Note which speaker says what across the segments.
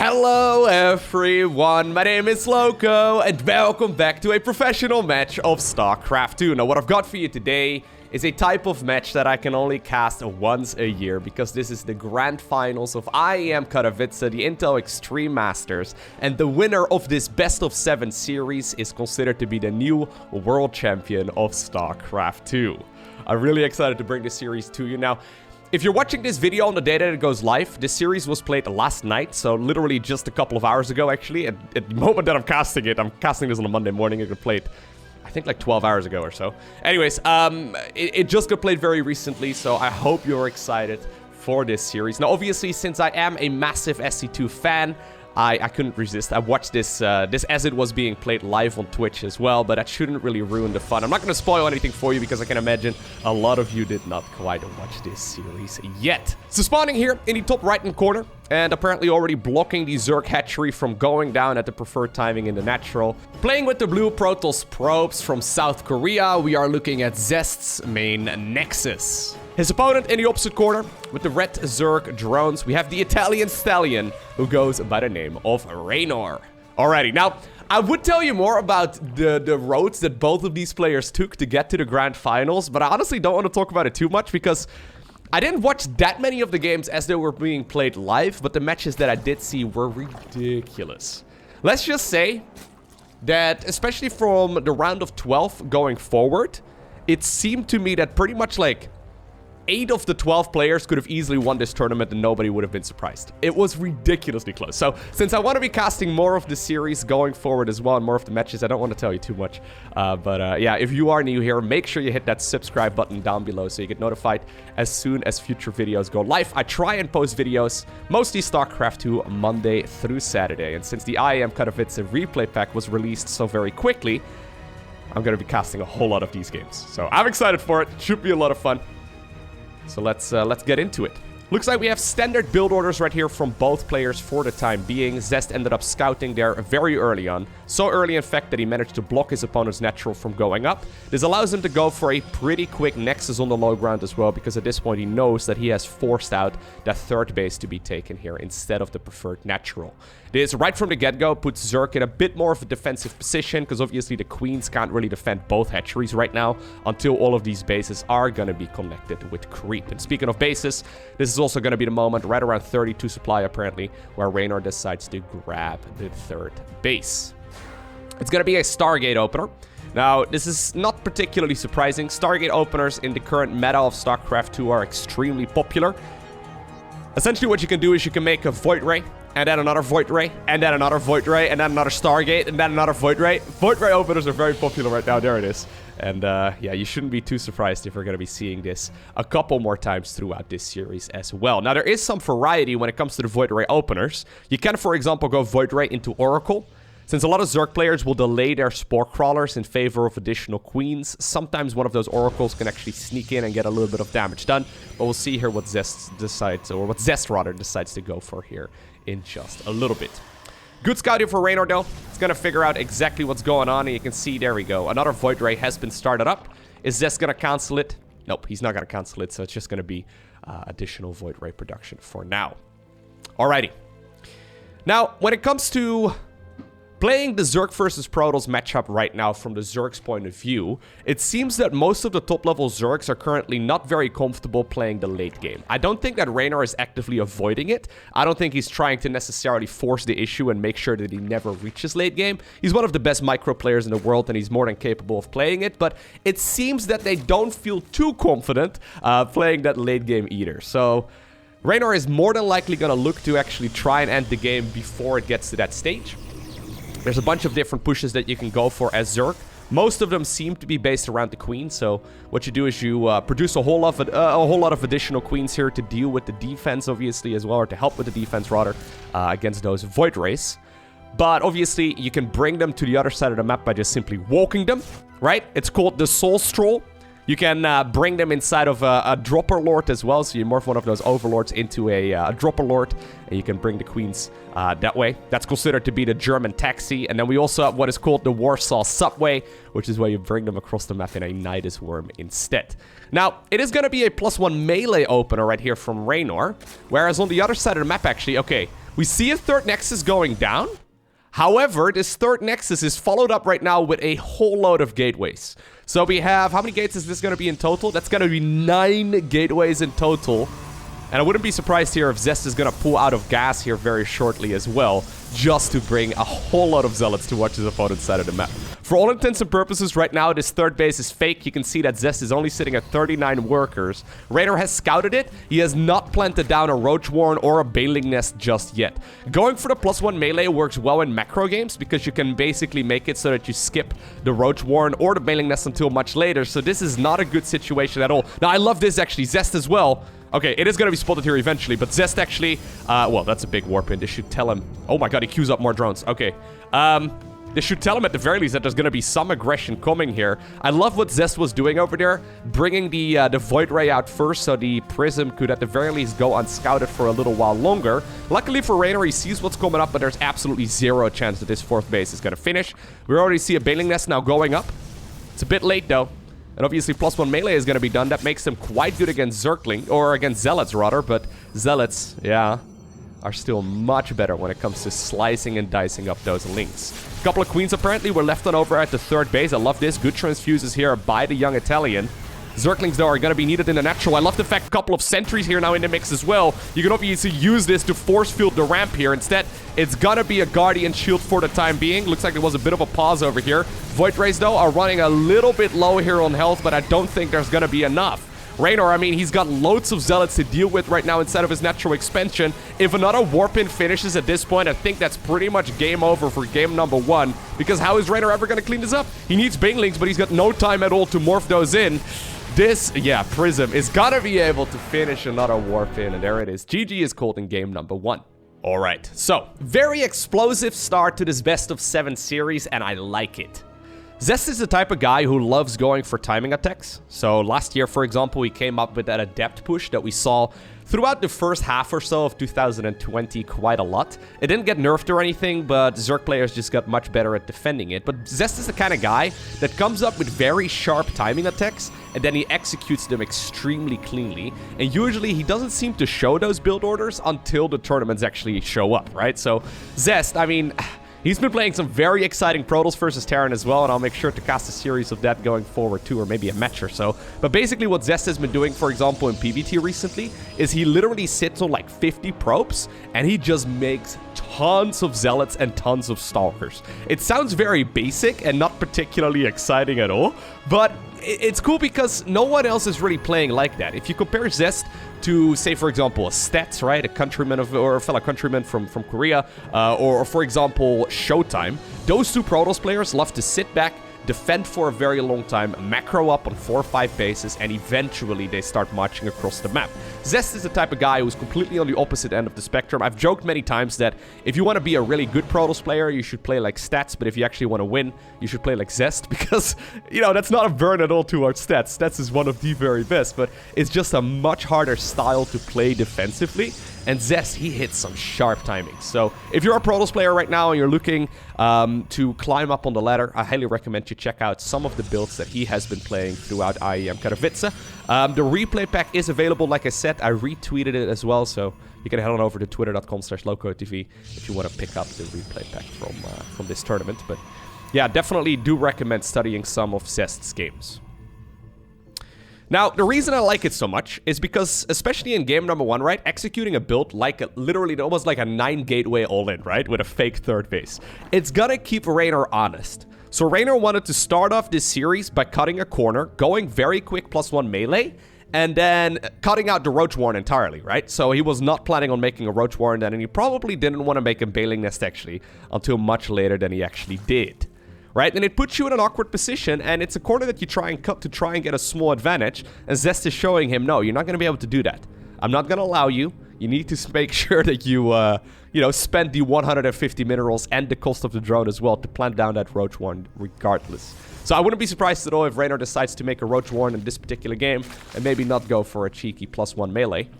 Speaker 1: Hello everyone, my name is Lowko and welcome back to a professional match of StarCraft 2. Now what I've got for you today is a type of match that I can only cast once a year because this is the grand finals of IEM Katowice, the Intel Extreme Masters, and the winner of this best of 7 series is considered to be the new World Champion of StarCraft 2. I'm really excited to bring this series to you now. If you're watching this video on the day that it goes live, this series was played last night, so literally just a couple of hours ago, actually. At the moment that I'm casting this on a Monday morning. It got played, I think, like 12 hours ago or so. Anyways, it just got played very recently, so I hope you're excited for this series. Now, obviously, since I am a massive SC2 fan, I couldn't resist. I watched this as it was being played live on Twitch as well, but that shouldn't really ruin the fun. I'm not going to spoil anything for you because I can imagine a lot of you did not quite watch this series yet. So spawning here in the top right-hand corner, and apparently already blocking the Zerg hatchery from going down at the preferred timing in the natural. Playing with the blue Protoss probes from South Korea, we are looking at Zest's main Nexus. His opponent in the opposite corner, with the red Zerg drones, we have the Italian stallion, who goes by the name of Reynor. Alrighty, now, I would tell you more about the roads that both of these players took to get to the grand finals, but I honestly don't want to talk about it too much, because I didn't watch that many of the games as they were being played live, but the matches that I did see were ridiculous. Let's just say that, especially from the round of 12 going forward, it seemed to me that pretty much like 8 of the 12 players could have easily won this tournament and nobody would have been surprised. It was ridiculously close. So, since I want to be casting more of the series going forward as well and more of the matches, I don't want to tell you too much. Yeah, if you are new here, make sure you hit that subscribe button down below so you get notified as soon as future videos go live. I try and post videos, mostly StarCraft 2, Monday through Saturday. And since the IEM Katowice replay pack was released so very quickly, I'm going to be casting a whole lot of these games. So, I'm excited for it. Should be a lot of fun. So let's get into it. Looks like we have standard build orders right here from both players for the time being. Zest ended up scouting there very early on. So early, in fact, that he managed to block his opponent's natural from going up. This allows him to go for a pretty quick Nexus on the low ground as well, because at this point he knows that he has forced out that third base to be taken here instead of the preferred natural. This, right from the get-go, puts Zerg in a bit more of a defensive position, because obviously the queens can't really defend both hatcheries right now until all of these bases are going to be connected with creep. And speaking of bases, this is also going to be the moment right around 32 supply apparently where Reynor decides to grab the third base. It's going to be a Stargate opener. Now, this is not particularly surprising. Stargate openers in the current meta of StarCraft 2 are extremely popular. Essentially what you can do is you can make a Void Ray, and then another Void Ray, and then another Void Ray, and then another Stargate, and then another Void Ray. Void Ray openers are very popular right now. There it is. And yeah, you shouldn't be too surprised if we're going to be seeing this a couple more times throughout this series as well. Now, there is some variety when it comes to the Void Ray openers. You can, for example, go Void Ray into Oracle. Since a lot of Zerg players will delay their Spore Crawlers in favor of additional Queens, sometimes one of those Oracles can actually sneak in and get a little bit of damage done. But we'll see here what Zest decides, or what Zest rather decides to go for here in just a little bit. Good scouting for Reynor though. It's going to figure out exactly what's going on, and you can see, there we go. Another Void Ray has been started up. Is Zest going to cancel it? Nope, he's not going to cancel it, so it's just going to be additional Void Ray production for now. Alrighty. Now, when it comes to playing the Zerg versus Protoss matchup right now from the Zerg's point of view, it seems that most of the top-level Zergs are currently not very comfortable playing the late game. I don't think that Reynor is actively avoiding it. I don't think he's trying to necessarily force the issue and make sure that he never reaches late game. He's one of the best micro players in the world, and he's more than capable of playing it, but it seems that they don't feel too confident playing that late game either. So Reynor is more than likely going to look to actually try and end the game before it gets to that stage. There's a bunch of different pushes that you can go for as Zerg. Most of them seem to be based around the queen, so what you do is you produce a whole lot of additional queens here to deal with the defense, obviously, as well, or to help with the defense, rather, against those Void Rays. But obviously, you can bring them to the other side of the map by just simply walking them, right? It's called the Soul Stroll. You can bring them inside of a Dropper Lord as well, so you morph one of those Overlords into a Dropper Lord, and you can bring the Queens that way. That's considered to be the German taxi, and then we also have what is called the Warsaw Subway, which is where you bring them across the map in a Nidus Worm instead. Now, it is going to be a +1 melee opener right here from Reynor, whereas on the other side of the map, actually, okay, We see a third Nexus going down. However, this third Nexus is followed up right now with a whole load of gateways. So we have, how many gates is this going to be in total? That's going to be 9 gateways in total. And I wouldn't be surprised here if Zest is going to pull out of gas here very shortly as well, just to bring a whole lot of Zealots to watch his opponent's side of the map. For all intents and purposes, right now, this third base is fake. You can see that Zest is only sitting at 39 workers. Reynor has scouted it. He has not planted down a Roach Warren or a Baneling Nest just yet. Going for the +1 melee works well in macro games because you can basically make it so that you skip the Roach Warren or the Baneling Nest until much later. So this is not a good situation at all. Now, I love this, actually. Zest as well. Okay, it is going to be spotted here eventually, but Zest actually... well, that's a big warp in. This should tell him... Oh my god, he queues up more drones. Okay. This should tell him at the very least that there's going to be some aggression coming here. I love what Zest was doing over there, bringing the Void Ray out first so the Prism could at the very least go unscouted for a little while longer. Luckily for Reynor, he sees what's coming up, but there's absolutely zero chance that this 4th base is going to finish. We already see a Baneling Nest now going up. It's a bit late, though. And obviously, +1 melee is going to be done. That makes them quite good against Zergling, or against Zealots, rather. But Zealots, yeah, are still much better when it comes to slicing and dicing up those links. A couple of Queens, apparently, were left on over at the 3rd base. I love this. Good transfuses here by the young Italian. Zerglings, though, are going to be needed in the natural. I love the fact a couple of sentries here now in the mix as well. You can obviously use this to force field the ramp here. Instead, it's going to be a Guardian Shield for the time being. Looks like there was a bit of a pause over here. Void Rays, though, are running a little bit low here on health, but I don't think there's going to be enough. Reynor, I mean, he's got loads of Zealots to deal with right now instead of his natural expansion. If another Warpin finishes at this point, I think that's pretty much game over for game number 1. Because how is Reynor ever going to clean this up? He needs Banelings, but he's got no time at all to morph those in. This, yeah, Prism is gotta be able to finish another warp in, and there it is. GG is called in game number 1. Alright, so, very explosive start to this best of 7 series, and I like it. Zest is the type of guy who loves going for timing attacks. So last year, for example, he came up with that adept push that we saw throughout the first half or so of 2020 quite a lot. It didn't get nerfed or anything, but Zerg players just got much better at defending it. But Zest is the kind of guy that comes up with very sharp timing attacks, and then he executes them extremely cleanly. And usually he doesn't seem to show those build orders until the tournaments actually show up, right? So Zest, I mean... He's been playing some very exciting Protoss versus Terran as well, and I'll make sure to cast a series of that going forward too, or maybe a match or so. But basically what Zest has been doing, for example, in PvT recently, is he literally sits on like 50 probes, and he just makes tons of Zealots and tons of Stalkers. It sounds very basic and not particularly exciting at all, but it's cool because no one else is really playing like that. If you compare Zest to, say, for example, a Stats, right? A countryman of, or a fellow countryman from Korea, or for example, Showtime. Those two Protoss players love to sit back, defend for a very long time, macro up on 4 or 5 bases, and eventually they start marching across the map. Zest is the type of guy who's completely on the opposite end of the spectrum. I've joked many times that if you want to be a really good Protoss player, you should play like Stats, but if you actually want to win, you should play like Zest, because, you know, that's not a burn at all towards Stats. Stats is one of the very best, but it's just a much harder style to play defensively. And Zest, he hits some sharp timings. So if you're a Protoss player right now and you're looking to climb up on the ladder, I highly recommend you check out some of the builds that he has been playing throughout IEM Katowice. The replay pack is available, like I said. I retweeted it as well, so you can head on over to twitter.com/LowkoTV if you want to pick up the replay pack from this tournament. But yeah, definitely do recommend studying some of Zest's games. Now, the reason I like it so much is because, especially in game number 1, right, executing a build like literally almost like a 9 gateway all-in, right, with a fake third base, it's gonna keep Reynor honest. So Reynor wanted to start off this series by cutting a corner, going very quick +1 melee, and then cutting out the Roach Warren entirely, right? So he was not planning on making a Roach Warren then, and he probably didn't want to make a Baneling Nest actually until much later than he actually did. Right, and it puts you in an awkward position, and it's a corner that you try and cut to try and get a small advantage, and Zest is showing him, no, you're not going to be able to do that. I'm not going to allow you. You need to make sure that you, you know, spend the 150 minerals and the cost of the drone as well to plant down that Roach Warren regardless. So I wouldn't be surprised at all if Reynor decides to make a Roach Warren in this particular game, and maybe not go for a cheeky +1 melee.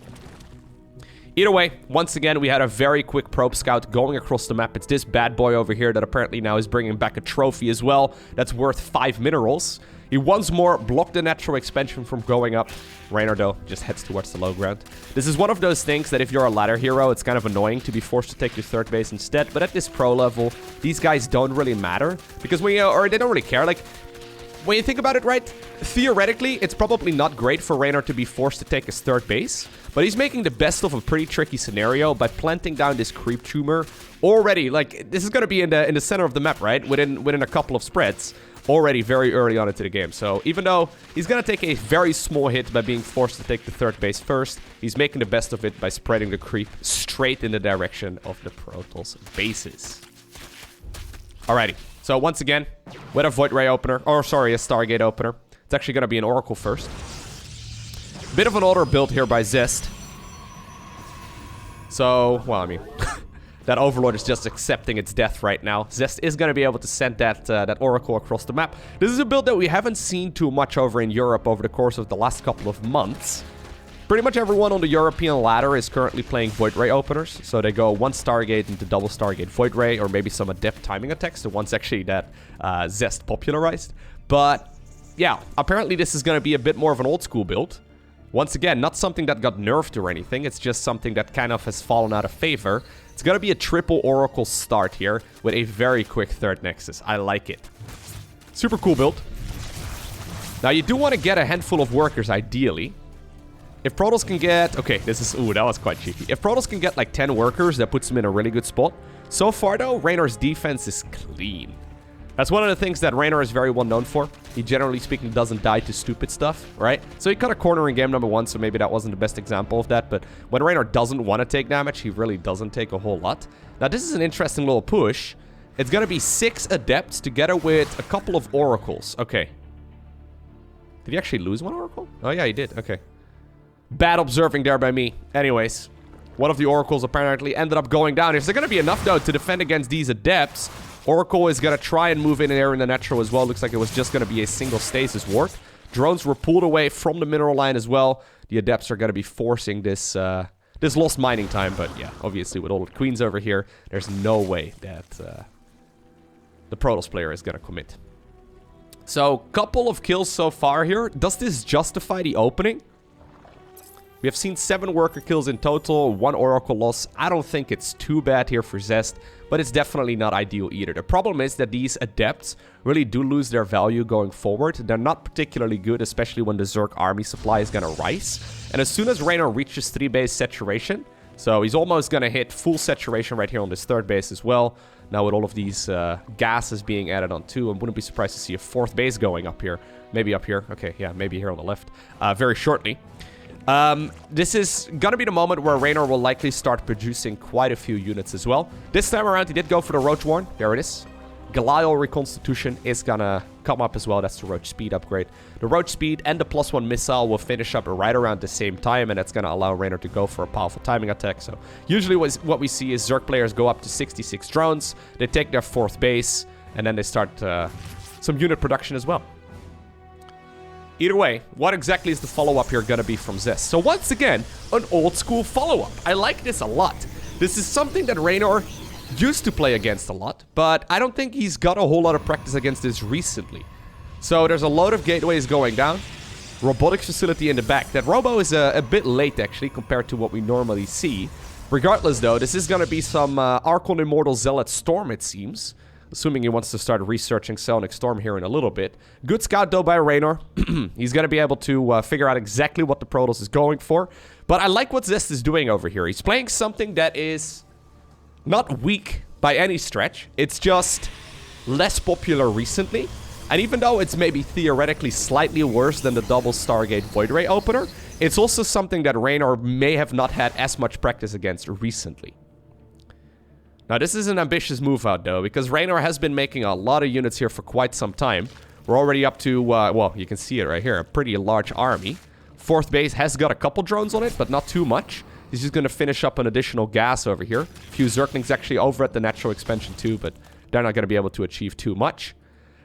Speaker 1: Either way, once again, we had a very quick probe scout going across the map. It's this bad boy over here that apparently now is bringing back a trophy as well. That's worth 5 minerals. He once more blocked the natural expansion from going up. Reynor, though, just heads towards the low ground. This is one of those things that if you're a ladder hero, it's kind of annoying to be forced to take your third base instead. But at this pro level, these guys don't really matter. Because when you, or they don't really care. Like, when you think about it, right? Theoretically, it's probably not great for Reynor to be forced to take his third base. But he's making the best of a pretty tricky scenario by planting down this creep tumor already. Like, this is going to be in the center of the map, right? Within a couple of spreads. Already very early on into the game. So even though he's going to take a very small hit by being forced to take the third base first, he's making the best of it by spreading the creep straight in the direction of the Protoss bases. Alrighty. So once again, with a Void Ray opener, or sorry, a Stargate opener, it's actually going to be an Oracle first. Bit of an older build here by Zest. So, well, I mean... that Overlord is just accepting its death right now. Zest is going to be able to send that Oracle across the map. This is a build that we haven't seen too much over in Europe over the course of the last couple of months. Pretty much everyone on the European ladder is currently playing Void Ray openers. So they go one Stargate into double Stargate Void Ray, or maybe some adept timing attacks, the ones actually that Zest popularized. But yeah, apparently this is going to be a bit more of an old school build. Once again, not something that got nerfed or anything. It's just something that kind of has fallen out of favor. It's going to be a triple Oracle start here with a very quick third Nexus. I like it. Super cool build. Now, you do want to get a handful of workers, ideally. If Protoss can get... Okay, this is... Ooh, that was quite cheeky. If Protoss can get like 10 workers, that puts them in a really good spot. So far, though, Reynor's defense is clean. That's one of the things that Reynor is very well known for. He, generally speaking, doesn't die to stupid stuff, right? So he cut a corner in game number 1, so maybe that wasn't the best example of that. But when Reynor doesn't want to take damage, he really doesn't take a whole lot. Now, this is an interesting little push. It's going to be 6 Adepts together with a couple of Oracles. Okay. Did he actually lose one Oracle? Oh, yeah, he did. Okay. Bad observing there by me. Anyways, one of the Oracles apparently ended up going down. Is there going to be enough, though, to defend against these Adepts? Oracle is going to try and move in there in the natural as well. Looks like it was just going to be a single stasis ward. Drones were pulled away from the mineral line as well. The Adepts are going to be forcing this lost mining time. But yeah, obviously with all the queens over here, there's no way that the Protoss player is going to commit. So, couple of kills so far here. Does this justify the opening? We have seen 7 worker kills in total, 1 Oracle loss. I don't think it's too bad here for Zest, but it's definitely not ideal either. The problem is that these Adepts really do lose their value going forward. They're not particularly good, especially when the Zerg army supply is going to rise. And as soon as Reynor reaches 3 base saturation, so he's almost going to hit full saturation right here on this 3rd base as well. Now with all of these gases being added on too, I wouldn't be surprised to see a 4th base going up here. Maybe up here. Okay, yeah, maybe here on the left. Very shortly. This is gonna be the moment where Reynor will likely start producing quite a few units as well. This time around, he did go for the Roach Warren. There it is. Goliath Reconstitution is gonna come up as well. That's the Roach Speed upgrade. The Roach Speed and the +1 missile will finish up right around the same time, and that's gonna allow Reynor to go for a powerful timing attack. So usually what we see is Zerg players go up to 66 drones, they take their 4th base, and then they start some unit production as well. Either way, what exactly is the follow-up here going to be from Zest? So once again, an old-school follow-up. I like this a lot. This is something that Reynor used to play against a lot, but I don't think he's got a whole lot of practice against this recently. So there's a load of gateways going down. Robotics facility in the back. That Robo is a bit late, actually, compared to what we normally see. Regardless, though, this is going to be some Archon Immortal Zealot Storm, it seems. Assuming he wants to start researching Psionic Storm here in a little bit. Good scout, though, by Reynor. He's going to be able to figure out exactly what the Protoss is going for. But I like what Zest is doing over here. He's playing something that is not weak by any stretch. It's just less popular recently. And even though it's maybe theoretically slightly worse than the double Stargate Void Ray opener, it's also something that Reynor may have not had as much practice against recently. Now, this is an ambitious move out, though, because Reynor has been making a lot of units here for quite some time. We're already up to, well, you can see it right here, a pretty large army. 4th base has got a couple drones on it, but not too much. He's just going to finish up an additional gas over here. A few Zerglings actually over at the natural expansion, too, but they're not going to be able to achieve too much.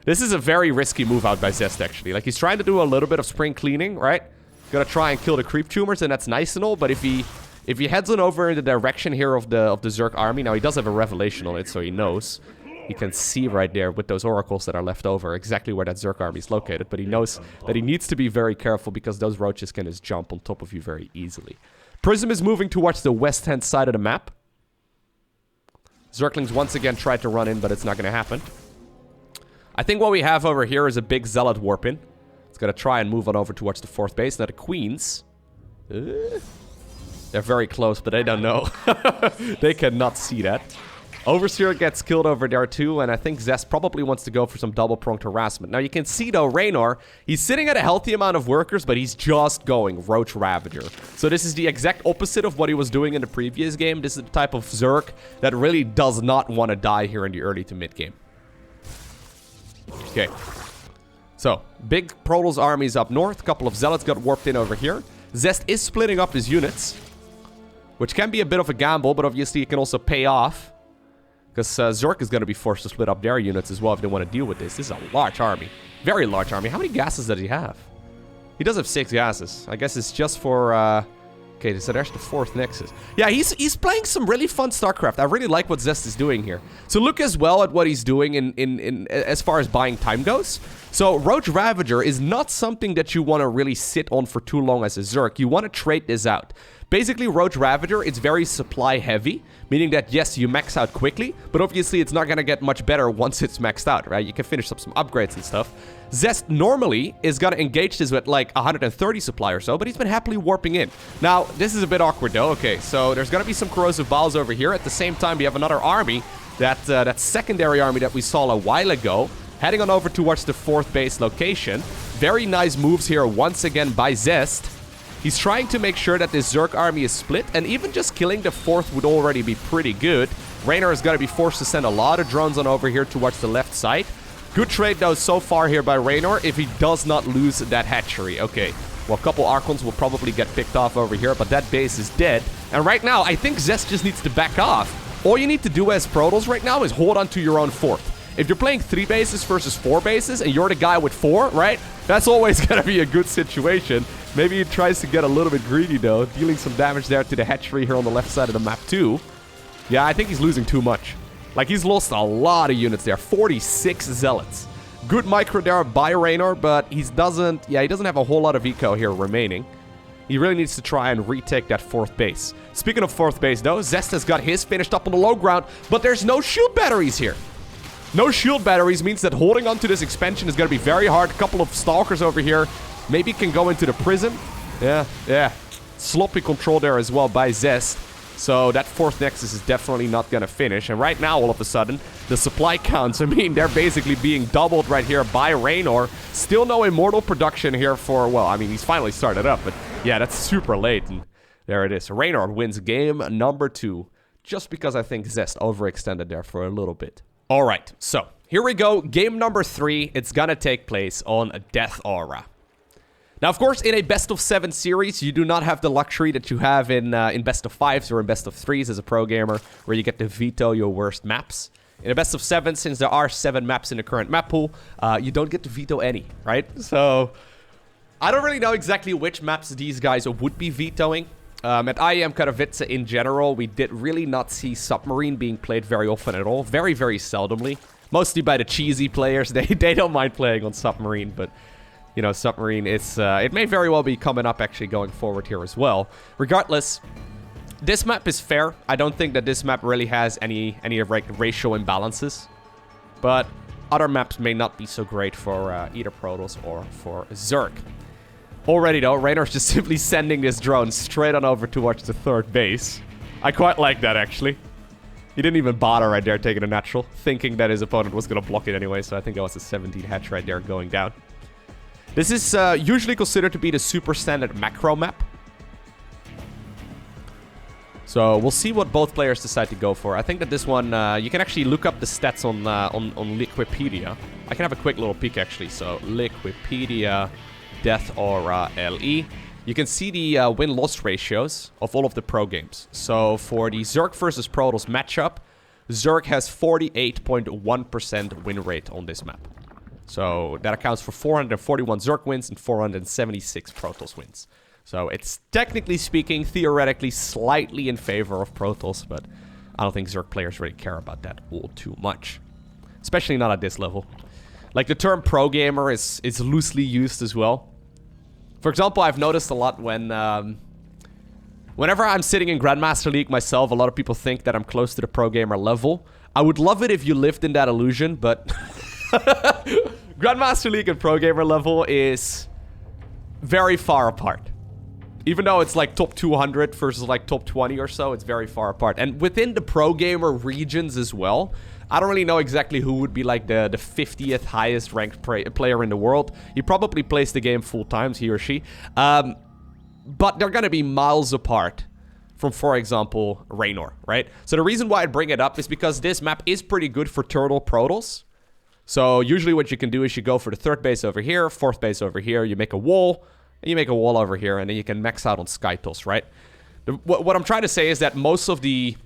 Speaker 1: This is a very risky move out by Zest, actually. Like, he's trying to do a little bit of spring cleaning, right? Gonna try and kill the creep tumors, and that's nice and all, but if he heads on over in the direction here of the Zerg army, now he does have a revelation on it, so he knows. He can see right there with those oracles that are left over exactly where that Zerg army is located. But he knows that he needs to be very careful because those roaches can just jump on top of you very easily. Prism is moving towards the west-hand side of the map. Zerglings once again tried to run in, but it's not going to happen. I think what we have over here is a big Zealot warp in. It's going to try and move on over towards the 4th base. Now the Queens... they're very close, but they don't know. They cannot see that. Overseer gets killed over there too, and I think Zest probably wants to go for some double-pronged harassment. Now you can see though, Reynor, he's sitting at a healthy amount of workers, but he's just going Roach Ravager. So this is the exact opposite of what he was doing in the previous game. This is the type of Zerg that really does not want to die here in the early to mid-game. Okay. So, big Protoss armies up north. A couple of Zealots got warped in over here. Zest is splitting up his units, which can be a bit of a gamble, but obviously it can also pay off. Because Zerg is going to be forced to split up their units as well if they want to deal with this. This is a large army. Very large army. How many gases does he have? He does have 6 gases. I guess it's just for... Okay, so there's the 4th Nexus. Yeah, he's playing some really fun StarCraft. I really like what Zest is doing here. So look as well at what he's doing in as far as buying time goes. So Roach Ravager is not something that you want to really sit on for too long as a Zerg. You want to trade this out. Basically, Roach Ravager is very supply heavy, meaning that yes, you max out quickly, but obviously it's not going to get much better once it's maxed out, right? You can finish up some upgrades and stuff. Zest normally is going to engage this with like 130 supply or so, but he's been happily warping in. Now, this is a bit awkward though. Okay, so there's going to be some corrosive balls over here. At the same time, we have another army, that secondary army that we saw a while ago, heading on over towards the 4th base location. Very nice moves here once again by Zest. He's trying to make sure that this Zerg army is split, and even just killing the 4th would already be pretty good. Reynor is going to be forced to send a lot of drones on over here towards the left side. Good trade, though, so far here by Reynor, if he does not lose that hatchery. Okay, well, a couple Archons will probably get picked off over here, but that base is dead. And right now, I think Zest just needs to back off. All you need to do as Protoss right now is hold on to your own 4th. If you're playing 3 bases versus 4 bases, and you're the guy with 4, right? That's always going to be a good situation. Maybe he tries to get a little bit greedy, though, dealing some damage there to the hatchery here on the left side of the map, too. Yeah, I think he's losing too much. Like, he's lost a lot of units there. 46 Zealots. Good micro there by Reynor, but he doesn't have a whole lot of eco here remaining. He really needs to try and retake that 4th base. Speaking of 4th base, though, Zest has got his finished up on the low ground, but there's no shield batteries here. No shield batteries means that holding onto this expansion is going to be very hard. A couple of Stalkers over here. Maybe can go into the Prism. Yeah. Sloppy control there as well by Zest. So that 4th Nexus is definitely not going to finish. And right now, all of a sudden, the supply counts, I mean, they're basically being doubled right here by Reynor. Still no Immortal production here for, well, I mean, he's finally started up. But yeah, that's super late. And there it is. Reynor wins game number 2. Just because I think Zest overextended there for a little bit. All right, so here we go. Game number 3. It's going to take place on Death Aura. Now, of course, in a best-of-7 series, you do not have the luxury that you have in best-of-5s or in best-of-3s as a pro gamer, where you get to veto your worst maps. In a best-of-7, since there are 7 maps in the current map pool, you don't get to veto any, right? So, I don't really know exactly which maps these guys would be vetoing. At IEM Katowice in general, we did really not see Submarine being played very often at all. Very, very seldomly. Mostly by the cheesy players. They don't mind playing on Submarine, but... You know, Submarine, it may very well be coming up actually going forward here as well. Regardless, this map is fair. I don't think that this map really has any racial imbalances. But other maps may not be so great for either Protoss or for Zerg. Already though, Reynor's just simply sending this drone straight on over towards the 3rd base. I quite like that actually. He didn't even bother right there taking a natural, thinking that his opponent was going to block it anyway. So I think that was a 17 hatch right there going down. This is usually considered to be the super standard macro map. So we'll see what both players decide to go for. I think that this one, you can actually look up the stats on Liquipedia. I can have a quick little peek actually. So Liquipedia, Death Aura, LE. You can see the win-loss ratios of all of the pro games. So for the Zerg versus Protoss matchup, Zerg has 48.1% win rate on this map. So that accounts for 441 Zerg wins and 476 Protoss wins. So it's technically speaking, theoretically, slightly in favor of Protoss, but I don't think Zerg players really care about that all too much. especially not at this level. Like, the term pro gamer is loosely used as well. For example, I've noticed a lot when, whenever I'm sitting in Grandmaster League myself, a lot of people think that I'm close to the pro gamer level. I would love it if you lived in that illusion, but Grandmaster League and pro gamer level is very far apart. Even though it's like top 200 versus like top 20 or so, it's very far apart. And within the pro gamer regions as well, I don't really know exactly who would be like the 50th highest ranked player in the world. He probably plays the game full times, he or she. But they're going to be miles apart from, for example, Reynor, right? So the reason why I bring it up is because this map is pretty good for turtle protals. So usually what you can do is you go for the third base over here, fourth base over here, you make a wall, and you make a wall over here, and then you can max out on Skytles, right? What I'm trying to say is that most of the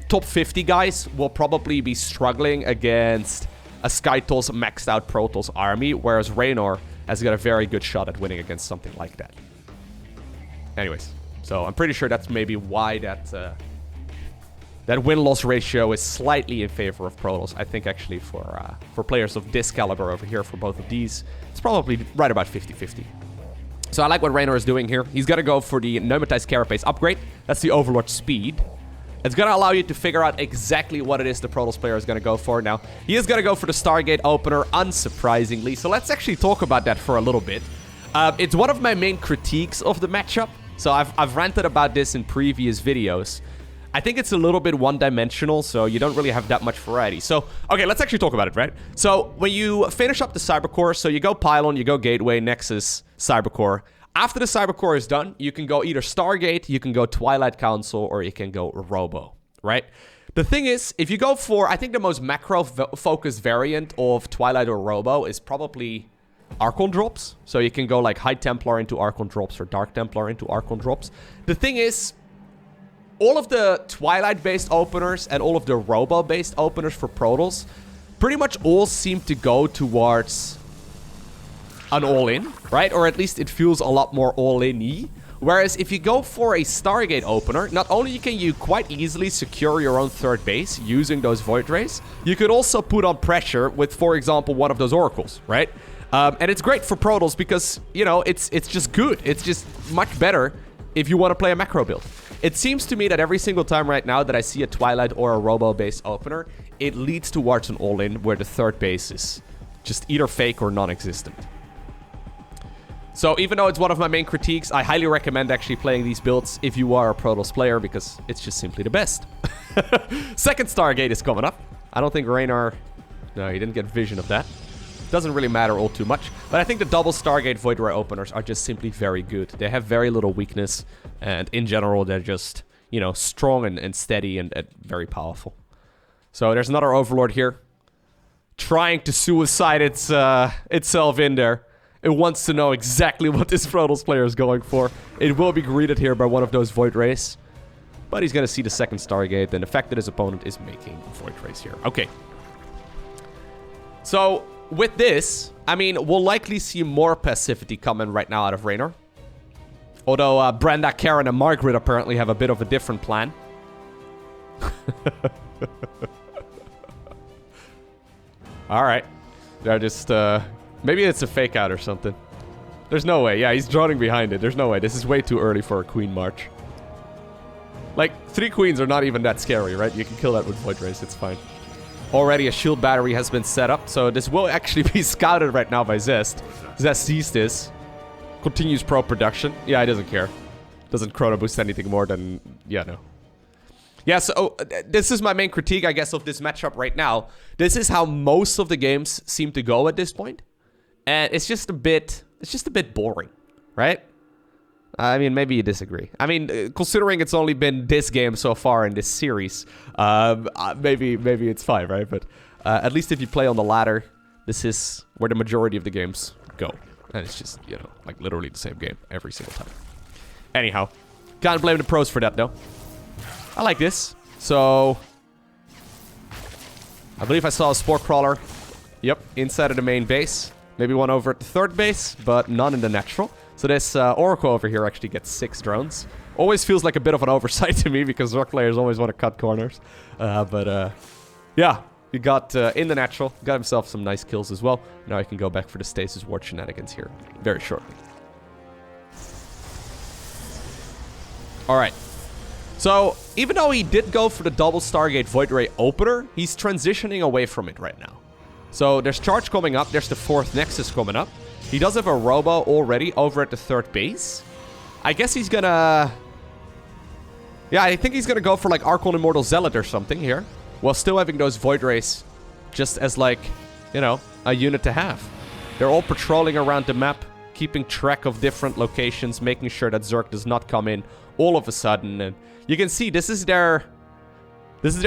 Speaker 1: top 50 guys will probably be struggling against a Skytles maxed out Protoss army, whereas Reynor has got a very good shot at winning against something like that. Anyways, so I'm pretty sure that's maybe why that win-loss ratio is slightly in favor of Protoss. I think actually for players of this caliber over here, for both of these, it's probably right about 50-50. So I like what Reynor is doing here. He's going to go for the Pneumatized Carapace upgrade. That's the Overlord speed. It's going to allow you to figure out exactly what it is the Protoss player is going to go for. Now, he is going to go for the Stargate opener, unsurprisingly. So let's actually talk about that for a little bit. It's one of my main critiques of the matchup. So I've ranted about this in previous videos. I think it's a little bit one-dimensional, so you don't really have that much variety. So, okay, let's actually talk about it, right? So when you finish up the Cybercore, so you go Pylon, you go Gateway, Nexus, Cybercore. After the Cybercore is done, you can go either Stargate, you can go Twilight Council, or you can go Robo, right? The thing is, if you go for, I think the most macro-focused variant of Twilight or Robo is probably Archon drops. So you can go like High Templar into Archon drops or Dark Templar into Archon drops. The thing is, all of the Twilight-based openers and all of the Robo-based openers for Protoss pretty much all seem to go towards an all-in, right? Or at least it feels a lot more all-in-y. Whereas if you go for a Stargate opener, not only can you quite easily secure your own third base using those Void Rays, you could also put on pressure with, for example, one of those Oracles, right? And it's great for Protoss because, you know, it's just good. It's just much better if you want to play a macro build. It seems to me that every single time right now that I see a Twilight or a Robo-based opener, it leads towards an all-in where the third base is just either fake or non-existent. So even though it's one of my main critiques, I highly recommend actually playing these builds if you are a Protoss player because it's just simply the best. Second Stargate is coming up. I don't think Reynor... No, he didn't get vision of that. Doesn't really matter all too much. But I think the double Stargate Void Ray openers are just simply very good. They have very little weakness. And in general, they're just, you know, strong and steady and very powerful. So there's another Overlord here. Trying to suicide itself in there. It wants to know exactly what this Protoss player is going for. It will be greeted here by one of those Void Rays. But he's going to see the second Stargate. And the fact that his opponent is making Void Rays here. Okay. So with this, I mean, we'll likely see more passivity coming right now out of Reynor. Although Brenda, Karen, and Margaret apparently have a bit of a different plan. Alright. They're just, maybe it's a fake out or something. There's no way. Yeah, he's droning behind it. There's no way. This is way too early for a Queen March. Like, 3 Queens are not even that scary, right? You can kill that with Void Rays. It's fine. Already a shield battery has been set up, so this will actually be scouted right now by Zest. Zest sees this. Continues pro production. Yeah, he doesn't care. Doesn't chrono boost anything more than... Yeah, no. Yeah, so this is my main critique, I guess, of this matchup right now. This is how most of the games seem to go at this point. And it's just a bit... It's just a bit boring, right? I mean, maybe you disagree. I mean, considering it's only been this game so far in this series, maybe it's fine, right? But at least if you play on the ladder, this is where the majority of the games go. And it's just, you know, like literally the same game every single time. Anyhow, can't blame the pros for that, though. I like this. So, I believe I saw a Spore Crawler. Yep, inside of the main base. Maybe one over at the third base, but none in the natural. So this Oracle over here actually gets 6 drones. Always feels like a bit of an oversight to me because Rock players always want to cut corners. Yeah, He got in the natural, got himself some nice kills as well. Now I can go back for the Stasis Ward shenanigans here very shortly. Alright. So, even though he did go for the double Stargate Void Ray opener, he's transitioning away from it right now. So, there's Charge coming up, there's the 4th Nexus coming up. He does have a Robo already over at the 3rd base. I guess he's gonna... Yeah, I think he's gonna go for like Archon Immortal Zealot or something here. While still having those Void Rays just as like, you know, a unit to have. They're all patrolling around the map, keeping track of different locations, making sure that Zerg does not come in all of a sudden. And you can see this is their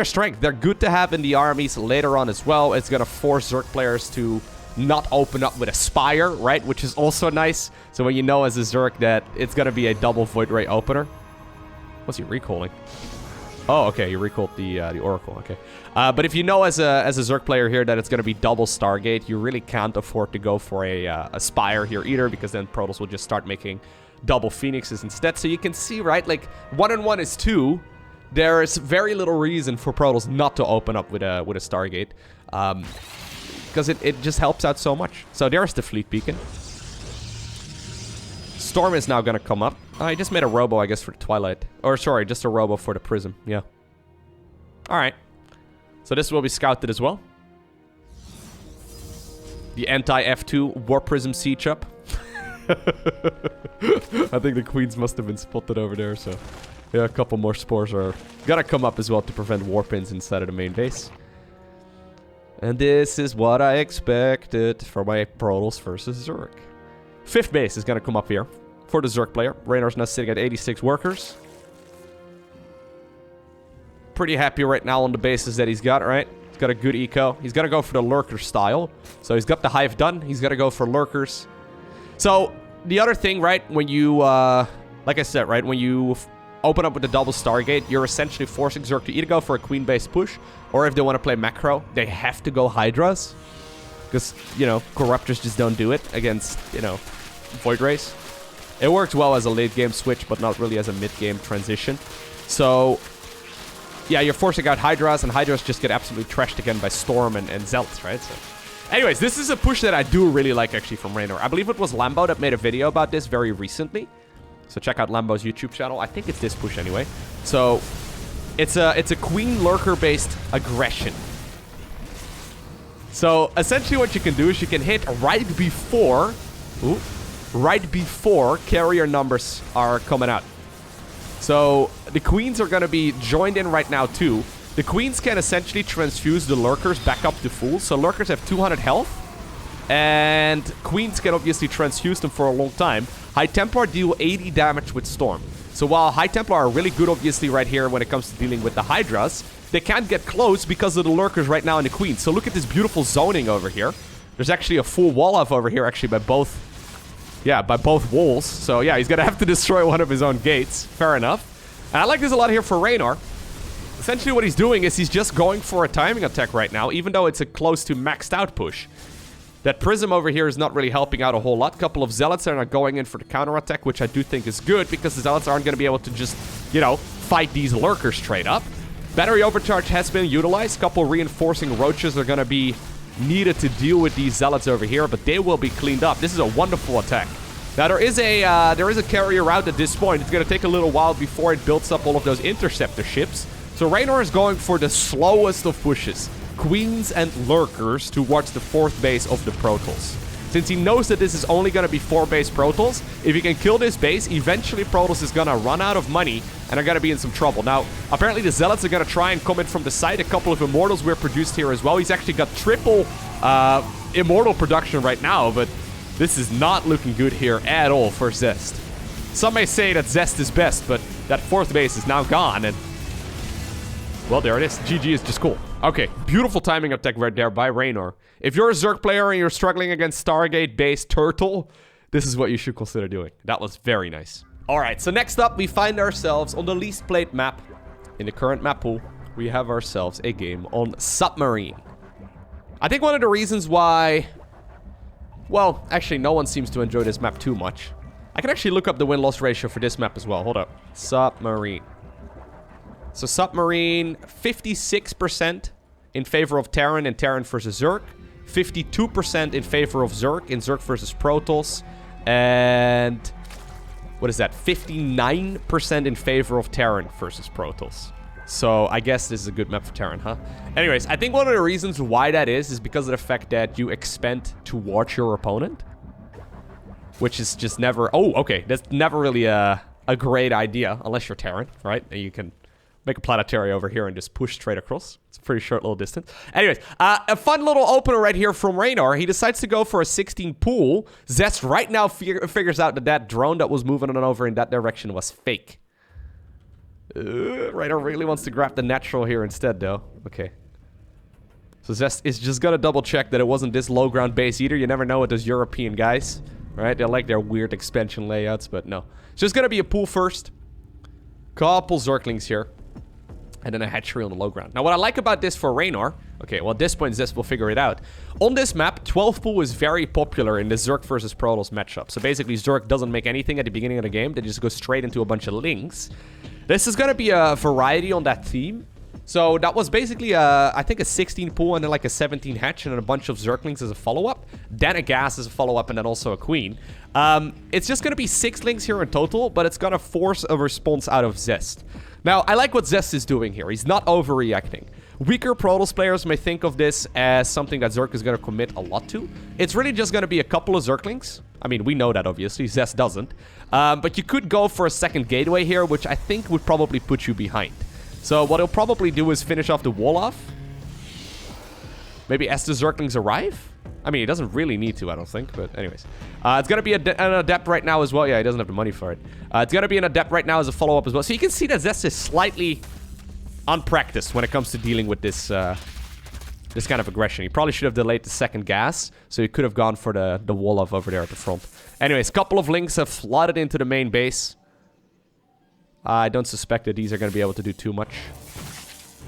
Speaker 1: strength. They're good to have in the armies later on as well. It's gonna force Zerg players to not open up with a Spire, right? Which is also nice. So when you know as a Zerg that it's gonna be a double Void Ray opener. What's he recalling? Oh, okay, you recalled the Oracle, okay. But if you know as a Zerg player here that it's going to be double Stargate, you really can't afford to go for a Spire here either, because then Protoss will just start making double Phoenixes instead. So you can see, right, like 1 and 1 is 2. There is very little reason for Protoss not to open up with a Stargate, because it just helps out so much. So there's the Fleet Beacon. Storm is now going to come up. I just made a Robo, I guess, for the Twilight. Or, sorry, just a Robo for the Prism. Yeah. Alright. So this will be scouted as well. The anti-F2 War Prism Siege up. I think the Queens must have been spotted over there, so... Yeah, a couple more Spores are gonna come up as well to prevent Warpins inside of the main base. And this is what I expected for my Protoss versus Zerg. 5th base is gonna come up here. For the Zerg player. Reynor's now sitting at 86 workers. Pretty happy right now on the bases that he's got, right? He's got a good eco. He's gonna go for the Lurker style. So he's got the Hive done. He's gonna go for Lurkers. So, the other thing, right? When you, like I said, right? When you open up with the double Stargate, you're essentially forcing Zerg to either go for a Queen-based push, or if they want to play Macro, they have to go Hydras. Because, you know, Corruptors just don't do it against, you know, Void Rays. It works well as a late-game switch, but not really as a mid-game transition. So, yeah, you're forcing out Hydras, and Hydras just get absolutely trashed again by Storm and Zealots, right? So, anyways, this is a push that I do really like, actually, from Reynor. I believe it was Lambo that made a video about this very recently. So check out Lambo's YouTube channel. I think it's this push anyway. So, it's a Queen Lurker-based aggression. So, essentially what you can do is you can hit right before... Ooh. Right before carrier numbers are coming out. So, the Queens are going to be joined in right now, too. The Queens can essentially transfuse the Lurkers back up to full. So, Lurkers have 200 health. And Queens can obviously transfuse them for a long time. High Templar deal 80 damage with Storm. So, while High Templar are really good, obviously, right here when it comes to dealing with the Hydras, they can't get close because of the Lurkers right now in the Queens. So, look at this beautiful zoning over here. There's actually a full wall off over here, actually, by both... Yeah, by both walls. So, yeah, he's going to have to destroy one of his own gates. Fair enough. And I like this a lot here for Reynor. Essentially, what he's doing is he's just going for a timing attack right now, even though it's a close to maxed out push. That Prism over here is not really helping out a whole lot. Couple of Zealots are not going in for the counterattack, which I do think is good, because the Zealots aren't going to be able to just, you know, fight these Lurkers straight up. Battery Overcharge has been utilized. Couple reinforcing Roaches are going to be... needed to deal with these Zealots over here, but they will be cleaned up. This is a wonderful attack. Now, there is a carrier route at this point. It's going to take a little while before it builds up all of those interceptor ships. So Reynor is going for the slowest of pushes. Queens and Lurkers towards the 4th base of the Protoss. Since he knows that this is only going to be 4 base Protoss, if he can kill this base, eventually Protoss is going to run out of money and are going to be in some trouble. Now, apparently the Zealots are going to try and come in from the side. A couple of Immortals were produced here as well. He's actually got triple Immortal production right now, but this is not looking good here at all for Zest. Some may say that Zest is best, but that 4th base is now gone, and... well, there it is. GG is just cool. Okay, beautiful timing attack right there by Reynor. If you're a Zerg player and you're struggling against Stargate-based Turtle, this is what you should consider doing. That was very nice. Alright, so next up, we find ourselves on the least played map. In the current map pool, we have ourselves a game on Submarine. I think one of the reasons why... well, actually, no one seems to enjoy this map too much. I can actually look up the win-loss ratio for this map as well. Hold up. Submarine. So Submarine, 56% in favor of Terran and Terran versus Zerg. 52% in favor of Zerg in Zerg versus Protoss. And what is that? 59% in favor of Terran versus Protoss. So I guess this is a good map for Terran, huh? Anyways, I think one of the reasons why that is because of the fact that you expand towards your opponent. Which is just never... Oh, okay. That's never really a great idea, unless you're Terran, right? And you can make a planetary over here and just push straight across. It's a pretty short little distance. Anyways, a fun little opener right here from Reynor. He decides to go for a 16 pool. Zest right now figures out that that drone that was moving on over in that direction was fake. Reynor really wants to grab the natural here instead, though. Okay. So Zest is just gonna double check that it wasn't this low ground base either. You never know with those European guys, right? They like their weird expansion layouts, but no. It's just gonna be a pool first. Couple Zerglings here. And then a hatchery on the low ground. Now, what I like about this for Reynor... Okay, well, at this point, Zest will figure it out. On this map, 12 pool is very popular in the Zerg versus Protoss matchup. So basically, Zerg doesn't make anything at the beginning of the game. They just go straight into a bunch of links. This is going to be a variety on that theme. So that was basically, I think, a 16 pool and then like a 17 hatch and then a bunch of Zerglings as a follow-up. Then a gas as a follow-up and then also a queen. It's just going to be 6 links here in total, but it's going to force a response out of Zest. Now, I like what Zest is doing here. He's not overreacting. Weaker Protoss players may think of this as something that Zerg is going to commit a lot to. It's really just going to be a couple of Zerglings. I mean, we know that, obviously. Zest doesn't. But you could go for a second gateway here, which I think would probably put you behind. So what he'll probably do is finish off the wall off. Maybe as the Zerglings arrive? I mean, he doesn't really need to, I don't think. But anyways. It's going to be an Adept right now as well. Yeah, he doesn't have the money for it. It's going to be an Adept right now as a follow-up as well. So you can see that Zest is slightly unpracticed when it comes to dealing with this this kind of aggression. He probably should have delayed the second gas. So he could have gone for the wall off over there at the front. Anyways, a couple of links have flooded into the main base. I don't suspect that these are going to be able to do too much.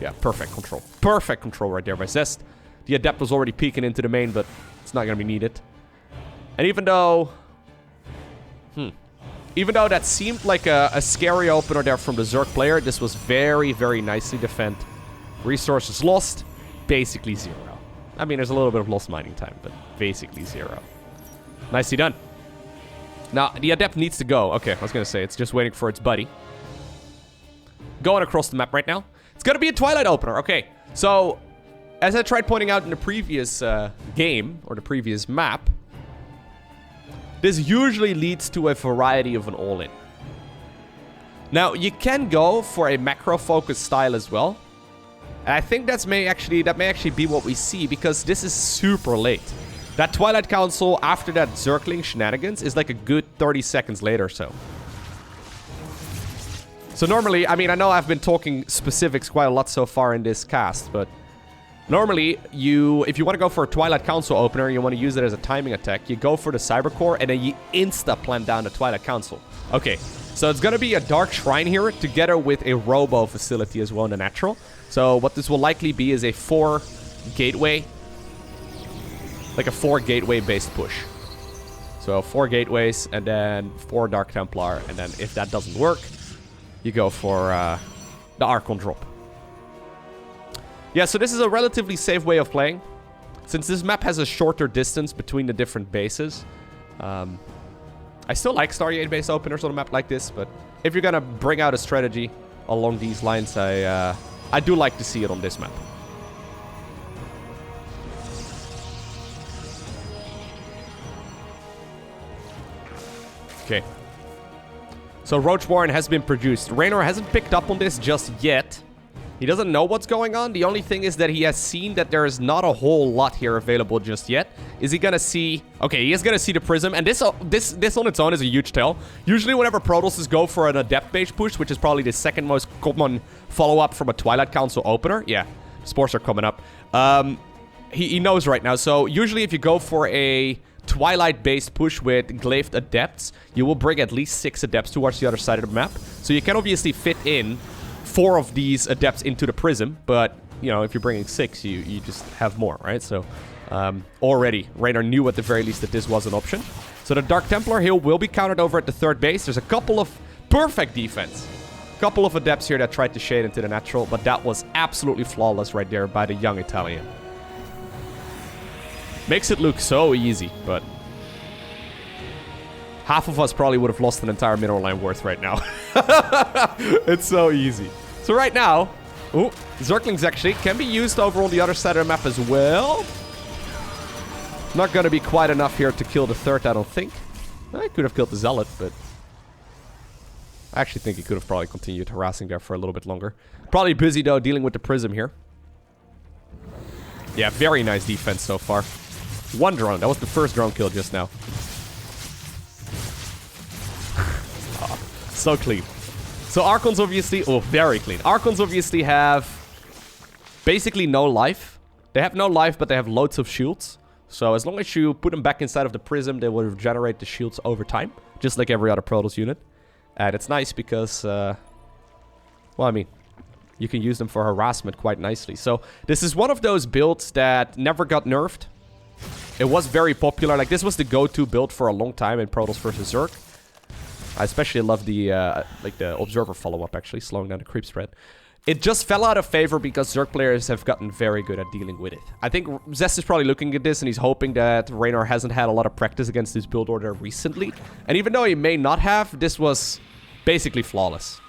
Speaker 1: Yeah, perfect control. Perfect control right there by Zest. The Adept was already peeking into the main, but it's not going to be needed. And even though... Even though that seemed like a scary opener there from the Zerg player, this was very, very nicely defended. Resources lost, basically 0. I mean, there's a little bit of lost mining time, but basically 0. Nicely done. Now, the Adept needs to go. Okay, I was going to say, it's just waiting for its buddy. Going across the map right now. It's going to be a Twilight opener. Okay, so... As I tried pointing out in the previous game, or the previous map, this usually leads to a variety of an all-in. Now, you can go for a macro-focused style as well. And I think that may actually be what we see, because this is super late. That Twilight Council, after that Zergling shenanigans, is like a good 30 seconds later or so. So normally, I mean, I know I've been talking specifics quite a lot so far in this cast, but... Normally, if you want to go for a Twilight Council opener, you want to use it as a timing attack, you go for the Cyber Core, and then you insta-plant down the Twilight Council. Okay, so it's going to be a Dark Shrine here, together with a Robo facility as well in the natural. So what this will likely be is a 4-gateway, like a 4-gateway-based push. So 4 gateways, and then 4 Dark Templar, and then if that doesn't work, you go for the Archon drop. Yeah, so this is a relatively safe way of playing. Since this map has a shorter distance between the different bases. I still like Stargate base openers on a map like this, but if you're gonna bring out a strategy along these lines, I do like to see it on this map. Okay. So Roach Warren has been produced. Reynor hasn't picked up on this just yet. He doesn't know what's going on. The only thing is that he has seen that there is not a whole lot here available just yet. Is he gonna see... Okay, he is gonna see the Prism, and this on its own is a huge tell. Usually whenever Protosses go for an Adept-based push, which is probably the second most common follow-up from a Twilight Council opener. Yeah, spores are coming up. He knows right now. So usually if you go for a Twilight-based push with Glaive Adepts, you will bring at least 6 Adepts towards the other side of the map. So you can obviously fit in 4 of these Adepts into the Prism, but, you know, if you're bringing 6, you just have more, right? So, already, Reynor knew at the very least that this was an option. So the Dark Templar Hill will be countered over at the 3rd base. There's a couple of perfect defense. Couple of adepts here that tried to shade into the natural, but that was absolutely flawless right there by the young Italian. Makes it look so easy, but half of us probably would have lost an entire mineral line worth right now. It's so easy. So right now, ooh, Zerglings actually can be used over on the other side of the map as well. Not gonna be quite enough here to kill the third, I don't think. I could have killed the Zealot, but I actually think he could have probably continued harassing there for a little bit longer. Probably busy, though, dealing with the Prism here. Yeah, very nice defense so far. One drone. That was the first drone kill just now. Oh, so clean. So Archons obviously... Oh, very clean. Archons obviously have basically no life. They have no life, but they have loads of shields. So as long as you put them back inside of the Prism, they will regenerate the shields over time. Just like every other Protoss unit. And it's nice because, well, I mean, you can use them for harassment quite nicely. So this is one of those builds that never got nerfed. It was very popular. Like, this was the go-to build for a long time in Protoss versus Zerg. I especially love the, like, the Observer follow-up, actually, slowing down the creep spread. It just fell out of favor because Zerg players have gotten very good at dealing with it. I think Zest is probably looking at this and he's hoping that Reynor hasn't had a lot of practice against this build order recently. And even though he may not have, this was basically flawless.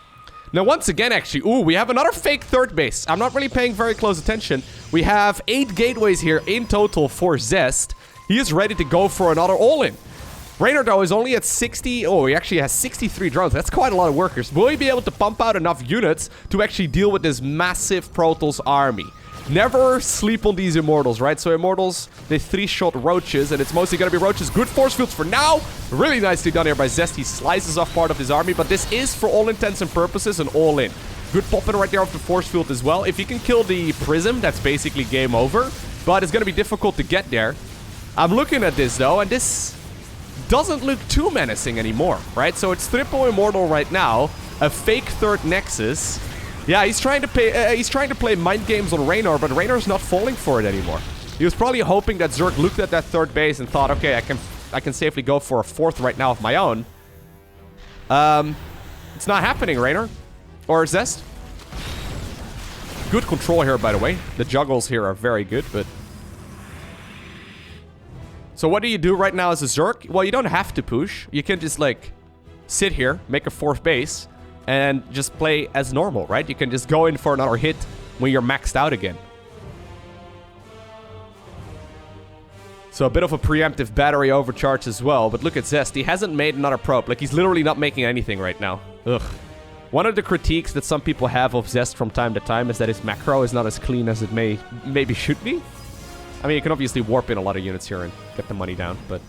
Speaker 1: Now, once again, actually, ooh, we have another fake third base. I'm not really paying very close attention. We have 8 gateways here in total for Zest. He is ready to go for another all-in. Reynor, though, is only at 60... Oh, he actually has 63 drones. That's quite a lot of workers. Will he be able to pump out enough units to actually deal with this massive Protoss army? Never sleep on these Immortals, right? So Immortals, they 3-shot roaches, and it's mostly going to be roaches. Good force fields for now. Really nicely done here by Zest. He slices off part of his army, but this is, for all intents and purposes, an all-in. Good popping right there off the force field as well. If you can kill the Prism, that's basically game over, but it's going to be difficult to get there. I'm looking at this, though, and this doesn't look too menacing anymore, right? So it's triple Immortal right now, a fake third Nexus. Yeah, he's trying to play mind games on Reynor, but Reynor's not falling for it anymore. He was probably hoping that Zerg looked at that third base and thought, okay, I can safely go for a fourth right now of my own. It's not happening, Reynor. Or Zest. Good control here, by the way. The juggles here are very good, but... So what do you do right now as a Zerg? Well, you don't have to push. You can just, like, sit here, make a fourth base, and just play as normal, right? You can just go in for another hit when you're maxed out again. So a bit of a preemptive battery overcharge as well. But look at Zest. He hasn't made another probe. Like, he's literally not making anything right now. Ugh. One of the critiques that some people have of Zest from time to time is that his macro is not as clean as it maybe should be. I mean, you can obviously warp in a lot of units here and get the money down, but...